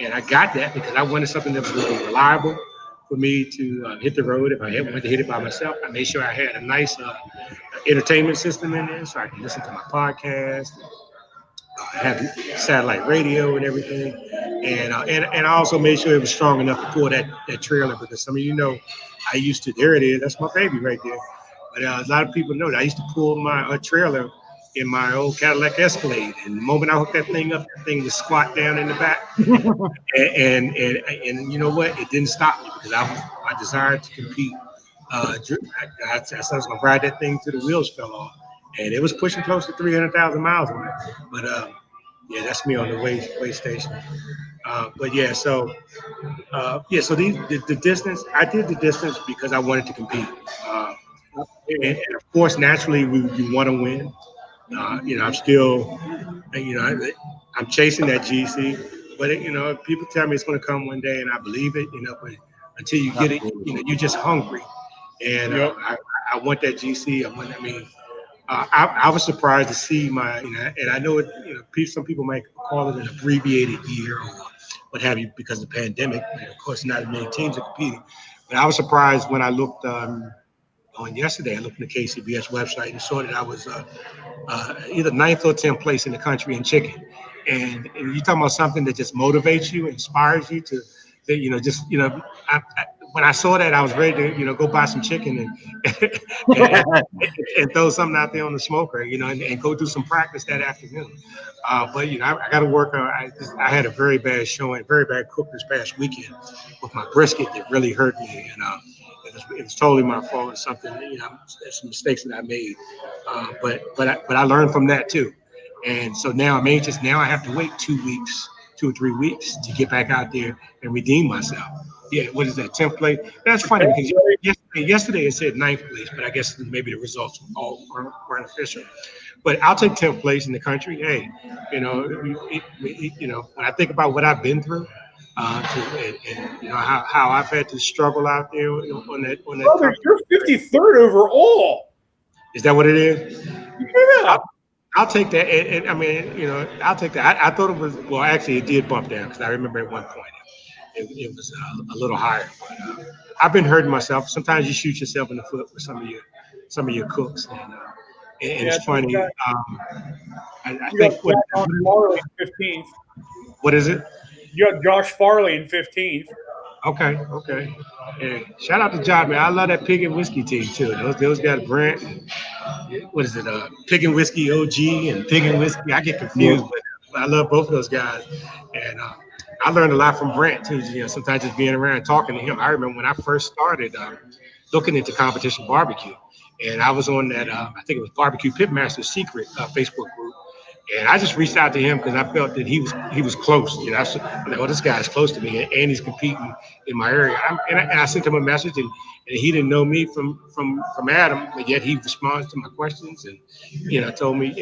And I got that because I wanted something that was going to be reliable for me to hit the road. If I wanted to hit it by myself, I made sure I had a nice entertainment system in there so I can listen to my podcast. I had satellite radio and everything. And I also made sure it was strong enough to pull that trailer because some of there it is. That's my baby right there. But a lot of people know that I used to pull my trailer in my old Cadillac Escalade. And the moment I hooked that thing up, that thing was squat down in the back. And you know what? It didn't stop me because I desired to compete. I was going to ride that thing till the wheels fell off. And it was pushing close to 300,000 miles on it. But yeah, that's me on the way station. But yeah, so so the distance, I did the distance because I wanted to compete. And of course, naturally, you want to win. I'm still, I'm chasing that GC, but people tell me it's going to come one day, and I believe it. But until you get it, you're just hungry, and I want that GC. I was surprised to see and I know it. Some people might call it an abbreviated year or what have you because of the pandemic. And of course, not as many teams are competing. But I was surprised when I looked on yesterday. I looked at the KCBS website and saw that I was either ninth or 10th place in the country in chicken. And you're talking about something that just motivates you, inspires you to when I saw that, I was ready to, go buy some chicken and, and throw something out there on the smoker, and go do some practice that afternoon. But I got to work on. I had a very bad showing, very bad cook this past weekend with my brisket that really hurt me, and it was totally my fault. It's something, some mistakes that I made. But I learned from that too, and so now I'm anxious. Now I have to wait 2 or 3 weeks to get back out there and redeem myself. Yeah, what is that, 10th place? That's funny because yesterday it said 9th place, but I guess maybe the results all weren't official. But I'll take 10th place in the country. Hey, when I think about what I've been through, how I've had to struggle out there on that. Brother, you're 53rd overall. Is that what it is? Yeah. I'll take that. And I'll take that. I thought it was, well, actually, it did bump down because I remember at one point it was a little higher. But I've been hurting myself. Sometimes you shoot yourself in the foot with some of your cooks, and it's funny. I think Josh Farley in 15th. What is it? You got Josh Farley in 15th. Okay. And shout out to Josh, man. I love that pig and whiskey team too. Those guys, Brent. What is it? Pig and whiskey OG and pig and whiskey. I get confused, but I love both of those guys. And I learned a lot from Brent too. Sometimes just being around and talking to him. I remember when I first started looking into competition barbecue, and I was on that. I think it was Barbecue Pitmaster Secret Facebook group. And I just reached out to him because I felt that he was close. I'm like, well, this guy's close to me, and he's competing in my area. I sent him a message, and he didn't know me from Adam, but yet he responds to my questions, and told me,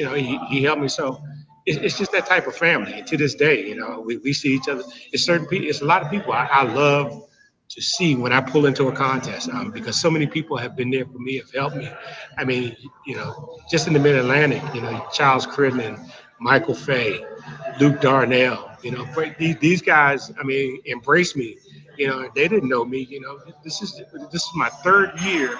he helped me. So it's just that type of family. And to this day, we see each other. It's certain people. It's a lot of people I love to see when I pull into a contest because so many people have been there for me, have helped me. I mean, just in the Mid Atlantic, Charles Cridman, Michael Fay, Luke Darnell, these guys, embrace me. They didn't know me. This is my third year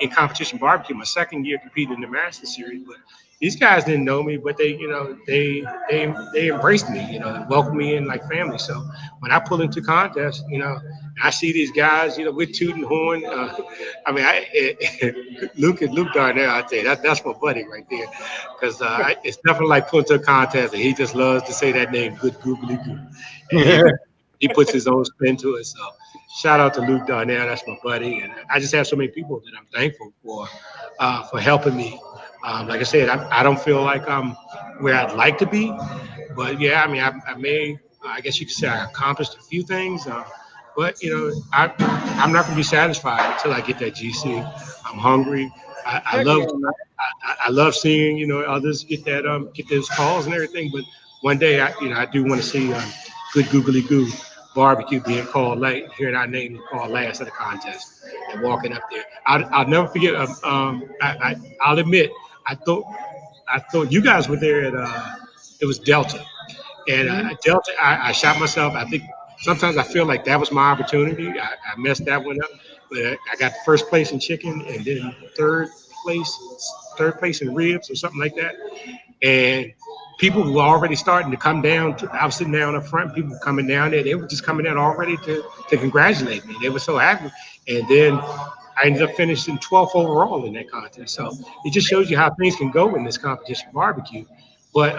in competition barbecue, my second year competing in the Master Series. But these guys didn't know me, but they embraced me, they welcomed me in like family. So when I pull into contests, I see these guys, with tooting horn. Luke Darnell, I tell you, that's my buddy right there, because it's definitely like pulling to a contest, and he just loves to say that name, Good Googly Goo. He puts his own spin to it. So shout out to Luke Darnell, that's my buddy, and I just have so many people that I'm thankful for helping me. Like I said, I don't feel like I'm where I'd like to be, but yeah, I guess you could say I accomplished a few things. But I'm not going to be satisfied until I get that GC. I'm hungry. I love seeing others get those calls and everything. But one day I do want to see Good Googly Goo BBQ being called late, hearing our name called last at the contest, and walking up there. I'll never forget. I'll admit I thought you guys were there at it was Delta. And Delta, I shot myself. I think sometimes I feel like that was my opportunity. I messed that one up, but I got first place in chicken and then third place in ribs or something like that. And people were already starting to come down. I was sitting down up front. People were coming down there. They were just coming down already to congratulate me. They were so happy. And then I ended up finishing 12th overall in that contest. So it just shows you how things can go in this competition barbecue. But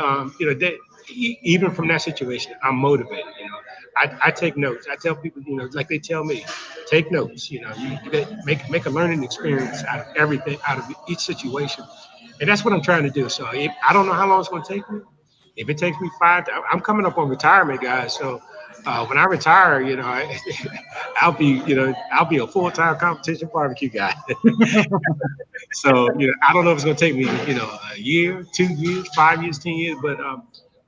even from that situation, I'm motivated. I take notes. I tell people, like they tell me, take notes. You make a learning experience out of everything, out of each situation, and that's what I'm trying to do. So I don't know how long it's going to take me. If it takes me I'm coming up on retirement, guys. So when I retire, I'll be a full-time competition barbecue guy. So I don't know if it's going to take me, a year, 2 years, 5 years, 10 years, but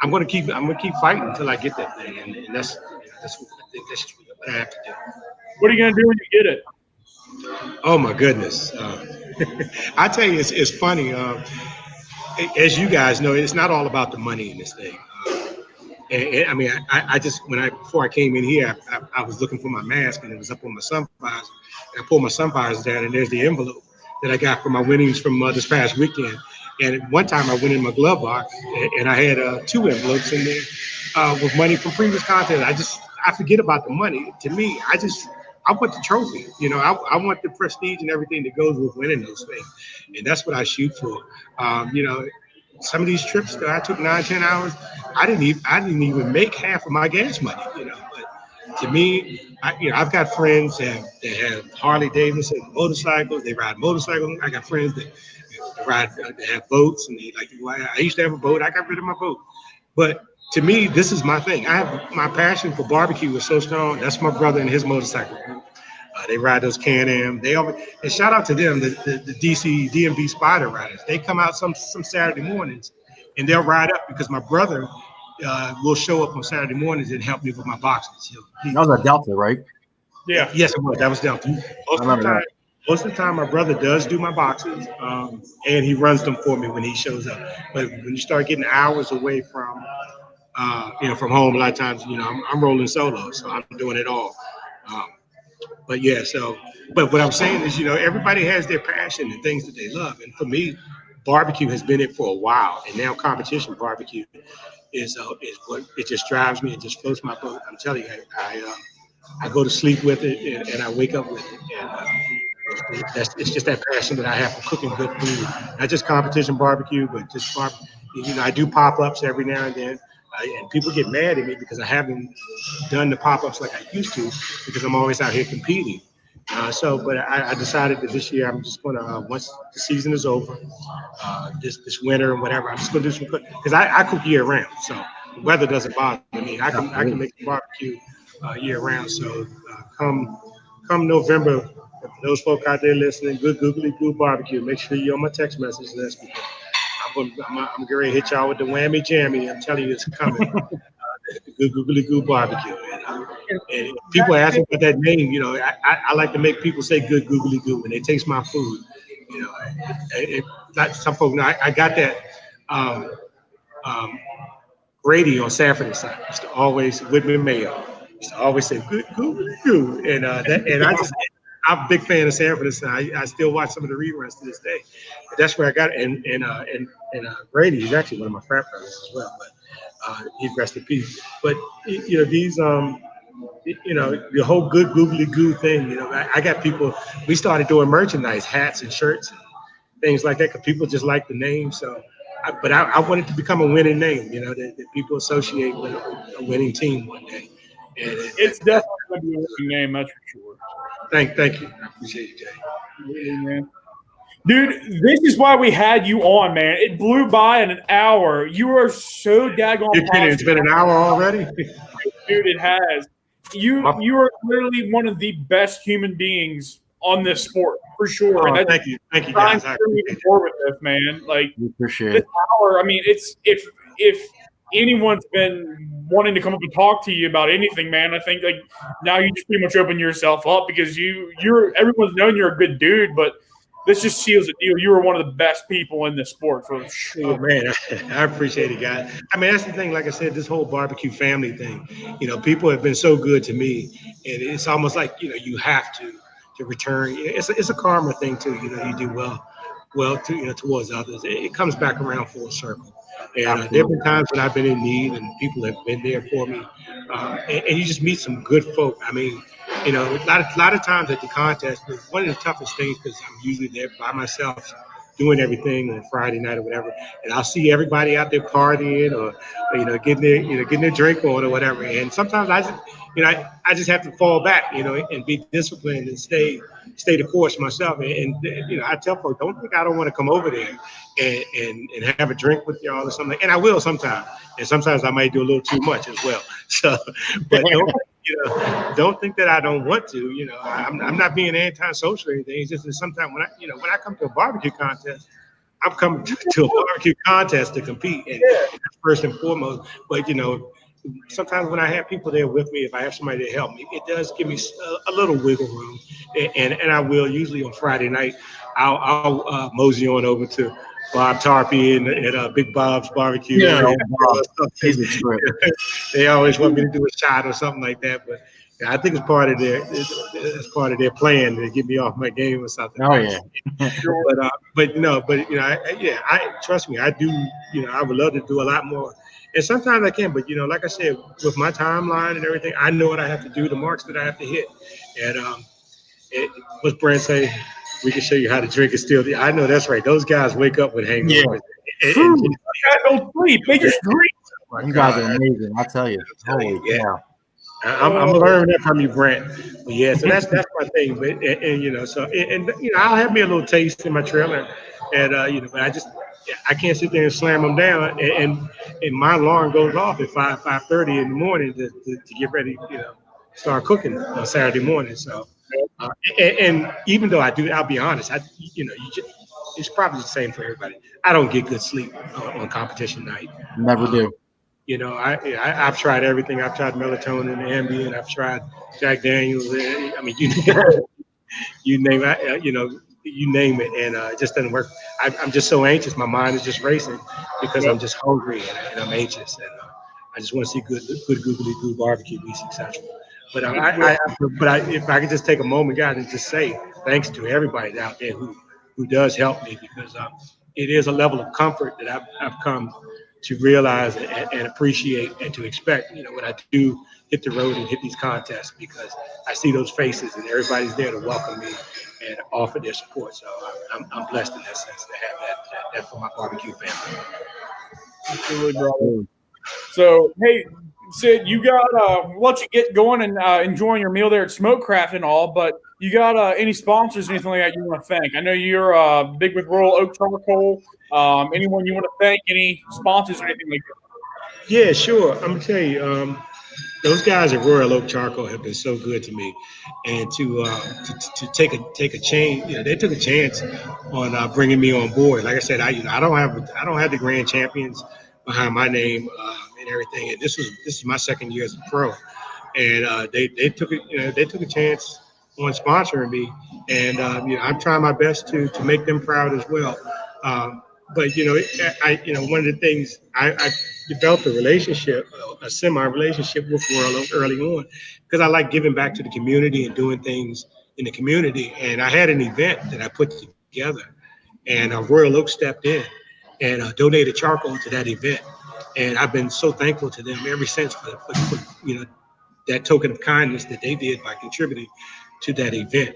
I'm going to keep fighting until I get that thing, and that's what I have to do. What are you going to do when you get it? Oh my goodness! I tell you, it's funny. As you guys know, it's not all about the money in this thing. I mean, I just before I came in here, I was looking for my mask and it was up on my sunfires. And I pulled my sunfires down and there's the envelope that I got for my winnings from this past weekend. And one time I went in my glove box and I had 2 envelopes in there with money from previous contests. I forget about the money. To me, I want the trophy. I want the prestige and everything that goes with winning those things, and that's what I shoot for. Some of these trips that I took 9-10 hours, I didn't even make half of my gas money. But to me, I've got friends that have Harley Davidson motorcycles. They ride motorcycles. I got friends that ride, that have boats, and they like. I used to have a boat. I got rid of my boat, but to me, this is my thing. My passion for barbecue is so strong. That's my brother and his motorcycle group. They ride those Can-Am. And shout out to them, the DC DMV Spider riders. They come out some Saturday mornings, and they'll ride up because my brother will show up on Saturday mornings and help me with my boxes. That was a Delta, right? Yeah. Yes, it was. That was Delta. Most of the time, my brother does do my boxes, and he runs them for me when he shows up. But when you start getting hours away from from home, a lot of times, I'm rolling solo, so I'm doing it all. But yeah, but what I'm saying is, everybody has their passion and things that they love. And for me, barbecue has been it for a while. And now competition barbecue is what it just drives me. It just floats my boat. I'm telling you, I go to sleep with it and I wake up with it. And it's just that passion that I have for cooking good food. Not just competition barbecue, but just barbecue. I do pop-ups every now and then. And people get mad at me because I haven't done the pop-ups like I used to because I'm always out here competing. But I decided that this year I'm just going to, once the season is over, this winter and whatever, I'm just going to do some cooking. Because I cook year round, so the weather doesn't bother me. I can make barbecue year round. So come November, for those folk out there listening, Good Googly Goo BBQ, make sure you're on my text message list because I'm going to hit y'all with the whammy jammy. I'm telling you, it's coming. Good Googly Goo BBQ. And people ask me about that name. I like to make people say Good Googly Goo when they taste my food. Not some folks. I got that Grady on Sanford and Son used to always Whitman Mayo used to always say Good Googly Goo, and I'm a big fan of Sanford and Son. I still watch some of the reruns to this day. But that's where I got it. And Grady is actually one of my frat brothers as well. But he's rest in peace. But these the whole Good Googly Goo thing. I got people. We started doing merchandise, hats and shirts, and things like that, because people just like the name. So, I wanted to become a winning name. That people associate with a winning team one day. And It's definitely going to be a winning name, that's for sure. Thank you. I appreciate you, Jay. Absolutely, man. Dude, this is why we had you on, man. It blew by in an hour. You are so daggone You're kidding. It's been an hour already? Dude, it has. You are literally one of the best human beings on this sport, for sure. Oh, thank you, guys. I appreciate more with this, man. Like, We appreciate this it. hour, I mean, it's if anyone's been wanting to come up and talk to you about anything, man, I think like now you just pretty much open yourself up because you're everyone's known you're a good dude, but this just seals the deal. You are one of the best people in this sport for sure. Oh, man, I appreciate it, guys. I mean, that's the thing. Like I said, this whole barbecue family thing. People have been so good to me, and it's almost like you have to return. It's a karma thing too. You do well to towards others. It comes back around full circle. And there have been times when I've been in need, and people have been there for me. And you just meet some good folk. I mean, a lot of times at the contest, one of the toughest things because I'm usually there by myself doing everything on Friday night or whatever, and I'll see everybody out there partying or getting their drink on or whatever. And sometimes I just have to fall back, and be disciplined and stay the course myself. And I tell folks, don't think I don't want to come over there and have a drink with y'all or something. And I will sometimes, and sometimes I might do a little too much as well. So, but don't think that I don't want to. I'm not being antisocial or anything. It's just that sometimes when I come to a barbecue contest, I'm coming to a barbecue contest to compete, and first and foremost. But sometimes when I have people there with me, if I have somebody to help me, it does give me a little wiggle room, and I will usually on Friday night. I'll mosey on over to Bob Tarpey at Big Bob's Barbecue. Yeah, He's a trip. They always want me to do a shot or something like that, but I think it's part of their plan to get me off my game or something. Oh yeah. I trust me. I do. I would love to do a lot more. And sometimes I can, but like I said, with my timeline and everything, I know what I have to do, the marks that I have to hit. And what's Brent say? We can show you how to drink and still. I know that's right. Those guys wake up with hangovers. And don't sleep. They just drink. You guys are amazing. I tell you. Holy cow. I'm learning that from you, Brent. But yeah, so that's my thing. But I'll have me a little taste in my trailer, and but I can't sit there and slam them down. And my alarm goes off at 5:30 in the morning to get ready, start cooking on Saturday morning. So, and even though I'll be honest, it's probably the same for everybody. I don't get good sleep on competition night. Never do. I've tried everything. I've tried melatonin, Ambien. I've tried Jack Daniels. I mean, you name it. You name it, and it just doesn't work. I'm just so anxious. My mind is just racing because I'm just hungry and I'm anxious, and I just want to see good Googly Goo BBQ be successful. But if I could just take a moment, guys, and just say thanks to everybody out there who does help me, because it is a level of comfort that I've come to realize and appreciate and to expect, when I do hit the road and hit these contests, because I see those faces and everybody's there to welcome me and offer their support. So I'm blessed in that sense to have that for my barbecue family. Absolutely, brother. So, hey, Sid, you got we'll let you get going and enjoying your meal there at Smokecraft and all, but you got any sponsors, anything like that you want to thank? I know you're big with Royal Oak Charcoal. Anyone you want to thank? Any sponsors or anything like that? Yeah, sure. I'm gonna tell you, those guys at Royal Oak Charcoal have been so good to me, and to take a chance. They took a chance on bringing me on board. Like I said, I don't have the grand champions behind my name and everything. And this is my second year as a pro, and they took a chance on sponsoring me, and I'm trying my best to make them proud as well. But one of the things I developed a semi-relationship with Royal Oak early on, because I like giving back to the community and doing things in the community. And I had an event that I put together, and Royal Oak stepped in and donated charcoal to that event. And I've been so thankful to them ever since for that token of kindness that they did by contributing to that event.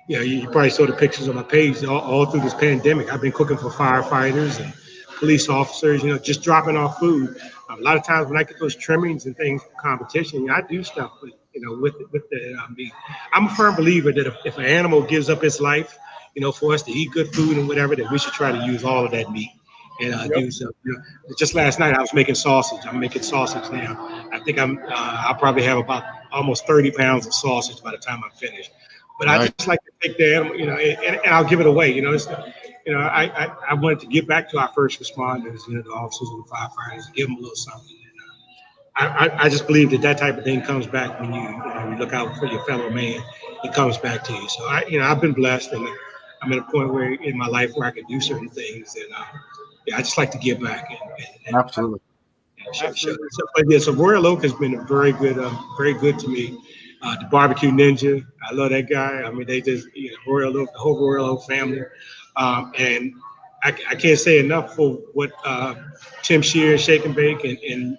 You probably saw the pictures on my page all through this pandemic. I've been cooking for firefighters and police officers, just dropping off food. A lot of times when I get those trimmings and things for competition, I do stuff with the meat. I'm a firm believer that if an animal gives up its life, for us to eat good food and whatever, that we should try to use all of that meat. And do so. Just last night I was making sausage. I'm making sausage now. I think I'll probably have about almost 30 pounds of sausage by the time I'm finished. But I just like to take the animal, and I'll give it away. I wanted to give back to our first responders, the officers and the firefighters, and give them a little something. And I just believe that type of thing comes back when you look out for your fellow man. It comes back to you. So I've been blessed, and I'm at a point where in my life where I can do certain things, and I just like to give back. And Absolutely. So Royal Oak has been very good to me. The Barbecue Ninja, I love that guy. I mean, they just Royal Oak, the whole Royal Oak family, and I can't say enough for what Tim Shear, Shake and Bake, and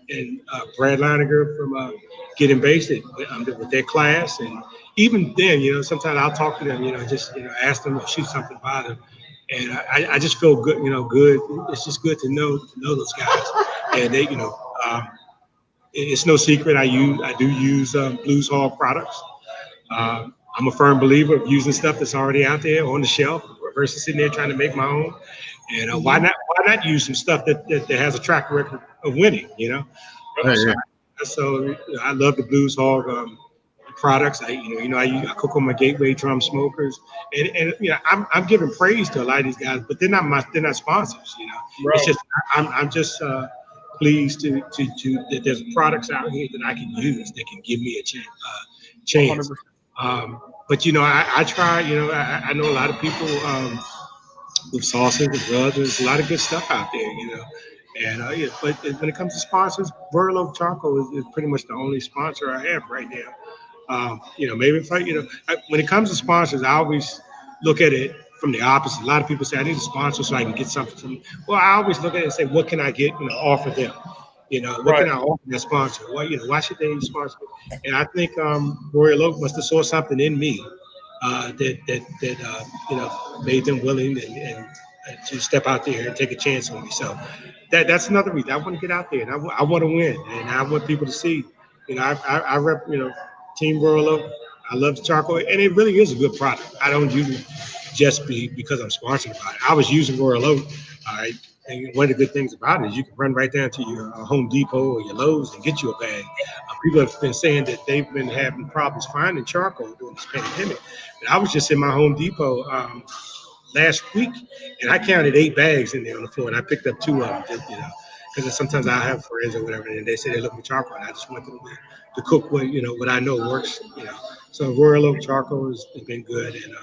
Brad Leininger from Getting Basic with their class. And even then, sometimes I'll talk to them, just ask them or shoot something by them. And I just feel good, good. It's just good to know those guys. And they, it's no secret I do use Blues Hall products. I'm a firm believer of using stuff that's already out there on the shelf versus sitting there trying to make my own. And why not use some stuff that has a track record of winning? So I love the Blues Hog products. I cook on my Gateway drum smokers, and I'm giving praise to a lot of these guys, but they're not sponsors. It's just I'm just pleased to that there's products out here that I can use that can give me a chance. But I try. I know a lot of people with sauces and rubs. There's a lot of good stuff out there. And but when it comes to sponsors, Royal Oak Charcoal is pretty much the only sponsor I have right now. Maybe if when it comes to sponsors, I always look at it from the opposite. A lot of people say I need a sponsor so I can get something from. Well, I always look at it and say, what can I get? Offer them. What can I offer that sponsor? Well, why should they sponsor me? And I think Royal Oak must have saw something in me that made them willing and to step out there and take a chance on me. So that's another reason I want to get out there and I want to win and I want people to see. I rep Team Royal Oak. I love the charcoal and it really is a good product. I don't use it just because I'm sponsored by it. I was using Royal Oak. All right. And one of the good things about it is you can run right down to your Home Depot or your Lowe's and get you a bag. People have been saying that they've been having problems finding charcoal during this pandemic. And I was just in my Home Depot last week, and I counted 8 bags in there on the floor, and I picked up 2 of them, because sometimes I have friends or whatever, and they say they're looking for charcoal, and I just want them to cook what I know works. So Royal Oak Charcoal has been good, and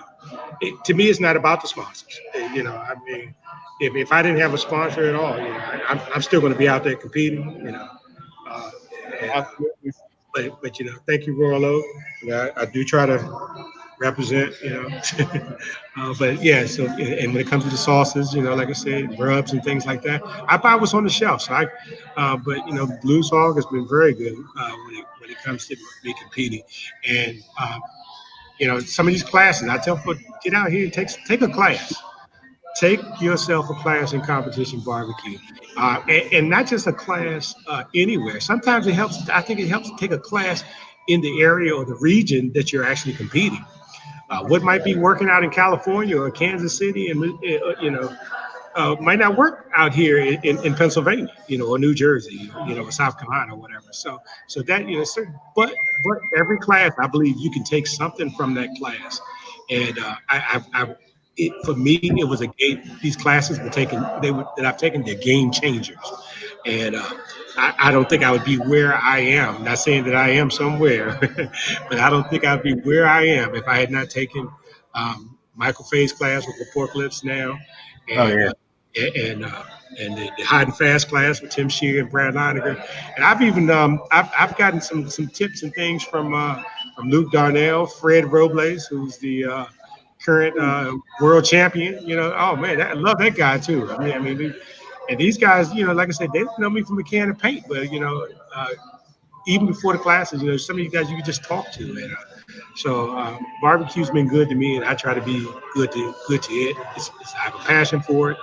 to me, it's not about the sponsors. I mean, if I didn't have a sponsor at all, I'm still going to be out there competing. But thank you, Royal Oak. I do try to represent. But yeah. So and when it comes to the sauces, like I said, rubs and things like that, I buy what's on the shelf. So but Blues Hog has been very good when it comes to me competing, and some of these classes, I tell people get out here and take a class. Take yourself a class in competition barbecue, and not just a class anywhere. Sometimes it helps. I think it helps to take a class in the area or the region that you're actually competing. What might be working out in California or Kansas City, and might not work out here in Pennsylvania, or New Jersey, or South Carolina or whatever. So that but every class, I believe you can take something from that class, and for me, it was a game. These classes that I've taken, they're game changers, and I don't think I would be where I am. Not saying that I am somewhere, but I don't think I'd be where I am if I had not taken Michael Fay's class with the pork lips now, and and the hide and fast class with Tim Shear and Brad Leininger. And I've even I've gotten some tips and things from Luke Darnell, Fred Robles, who's the current world champion. Oh man, I love that guy too. And these guys, like I said, they know me from a can of paint, but even before the classes, some of you guys you can just talk to. And so barbecue's been good to me, and I try to be good to it. I have a passion for it.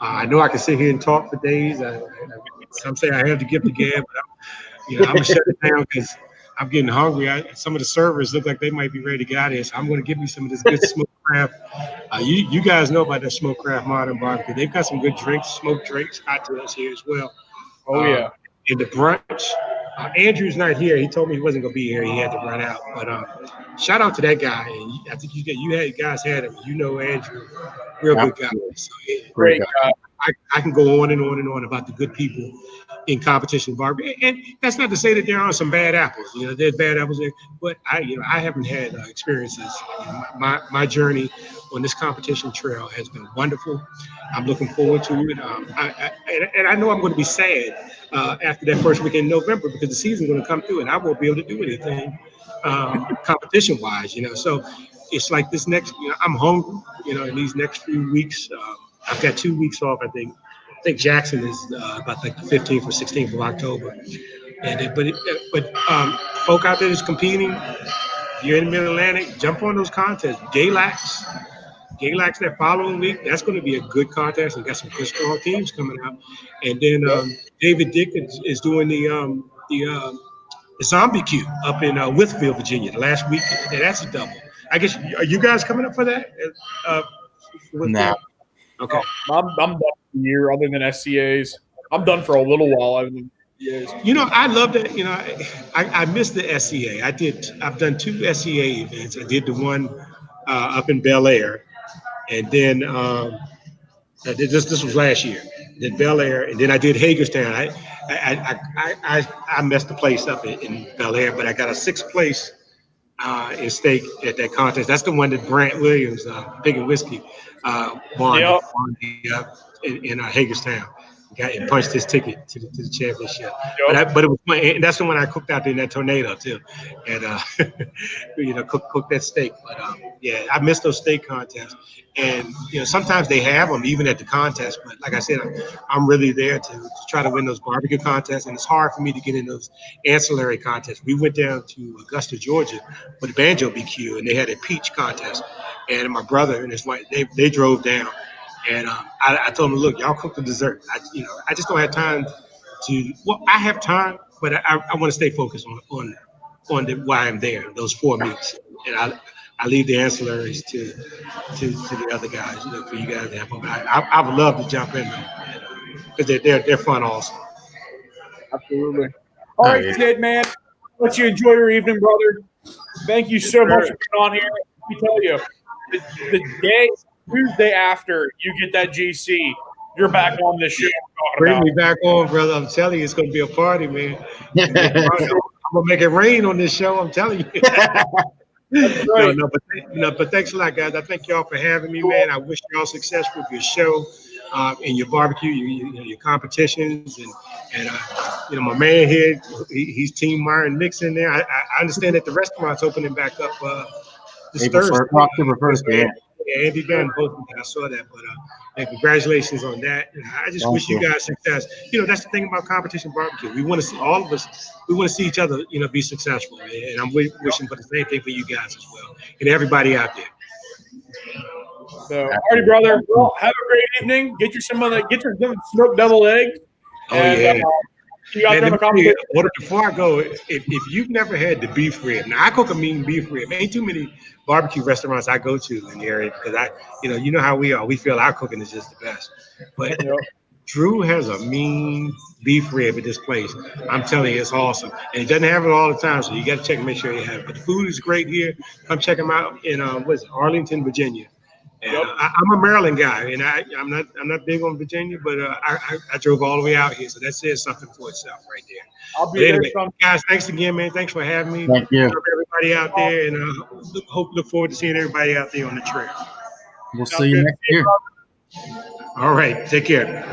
I know I can sit here and talk for days. Some say I have the gift of gab, but I'm gonna shut it down because I'm getting hungry. Some of the servers look like they might be ready to get out of here, so I'm going to give you some of this good smoked craft. You guys know about that smoked craft modern barbecue. They've got some good drinks, smoked drinks, cocktails here as well. Oh yeah. And the brunch. Andrew's not here. He told me he wasn't going to be here. He had to run out. But shout out to that guy. And I think you guys had him. Andrew, real good guy. So, yeah, Great guy. I can go on and on and on about the good people in competition barbecue, and that's not to say that there aren't some bad apples. There's bad apples there, but I haven't had experiences. My journey on this competition trail has been wonderful. I'm looking forward to it. And I know I'm going to be sad after that first week in November because the season's going to come through, and I won't be able to do anything competition-wise. So it's like this next. I'm hungry. In these next few weeks. I've got 2 weeks off. I think Jackson is about like the 15th or 16th of October. And folk out there that's competing, you're in the Mid Atlantic, jump on those contests. Galax that following week, that's going to be a good contest. And got some good strong teams coming out. And then David Dick is doing the Zombie Q up in Withfield, Virginia. The last week, that's a double. I guess are you guys coming up for that? No. Okay. I'm done for the year. Other than SCAs, I'm done for a little while. Other than SCAs. You know, I love that. You know, I miss the SCA. I've done 2 SCA events. I did the one up in Bel Air, and then this was last year. Did Bel Air, and then I did Hagerstown. I messed the place up in Bel Air, but I got a 6th place in stake at that contest. That's the one that Brant Williams, Big and Whiskey, won in Hagerstown. And punched his ticket to the championship. But it was fun. And that's the one I cooked out there in that tornado too, and cooked that steak. But yeah, I miss those steak contests. And sometimes they have them even at the contest. But like I said, I'm really there to try to win those barbecue contests, and it's hard for me to get in those ancillary contests. We went down to Augusta, Georgia, for the Banjo BQ, and they had a peach contest. And my brother and his wife, they drove down. And I told them, look, y'all cook the dessert. I just don't have time to. Well, I have time, but I want to stay focused on why I'm there. Those 4 meats, and I leave the ancillaries to the other guys. For you guys to have fun. I would love to jump in because they're fun also. Absolutely. All right, kid, man. Let you enjoy your evening, brother. Thank you so much for being on here. Let me tell you, the Tuesday after you get that GC, you're back on this show. Bring me back on, brother. I'm telling you, it's going to be a party, man. I'm going to make it rain on this show. I'm telling you. That's right. But thanks a lot, guys. I thank y'all for having me, man. I wish y'all success with your show and your barbecue, your competitions, and my man here, he's Team Myron Nixon there. I understand that the restaurant's opening back up this Thursday. October 1st, yeah. Yeah, Andy Dunn posted that. I saw that, but and congratulations on that. And I just wish you guys success. That's the thing about competition barbecue. We want to see all of us. We want to see each other, be successful. And I'm wishing for the same thing for you guys as well, and everybody out there. So, all right, brother. Well, have a great evening. Get your smoked double egg. Before I go, if you've never had the beef rib, now I cook a mean beef rib. Ain't too many barbecue restaurants I go to in the area because you know how we are. We feel our cooking is just the best. But Drew has a mean beef rib at this place. I'm telling you, it's awesome. And he doesn't have it all the time, so you got to check and make sure you have it. But the food is great here. Come check him out in Arlington, Virginia. And, I'm a Maryland guy, and I'm not big on Virginia, but I drove all the way out here, so that says something for itself right there. I'll be there. Guys, thanks again, man. Thanks for having me. Thank you. Everybody out there, and look forward to seeing everybody out there on the trail. We'll see you next year. All right, take care.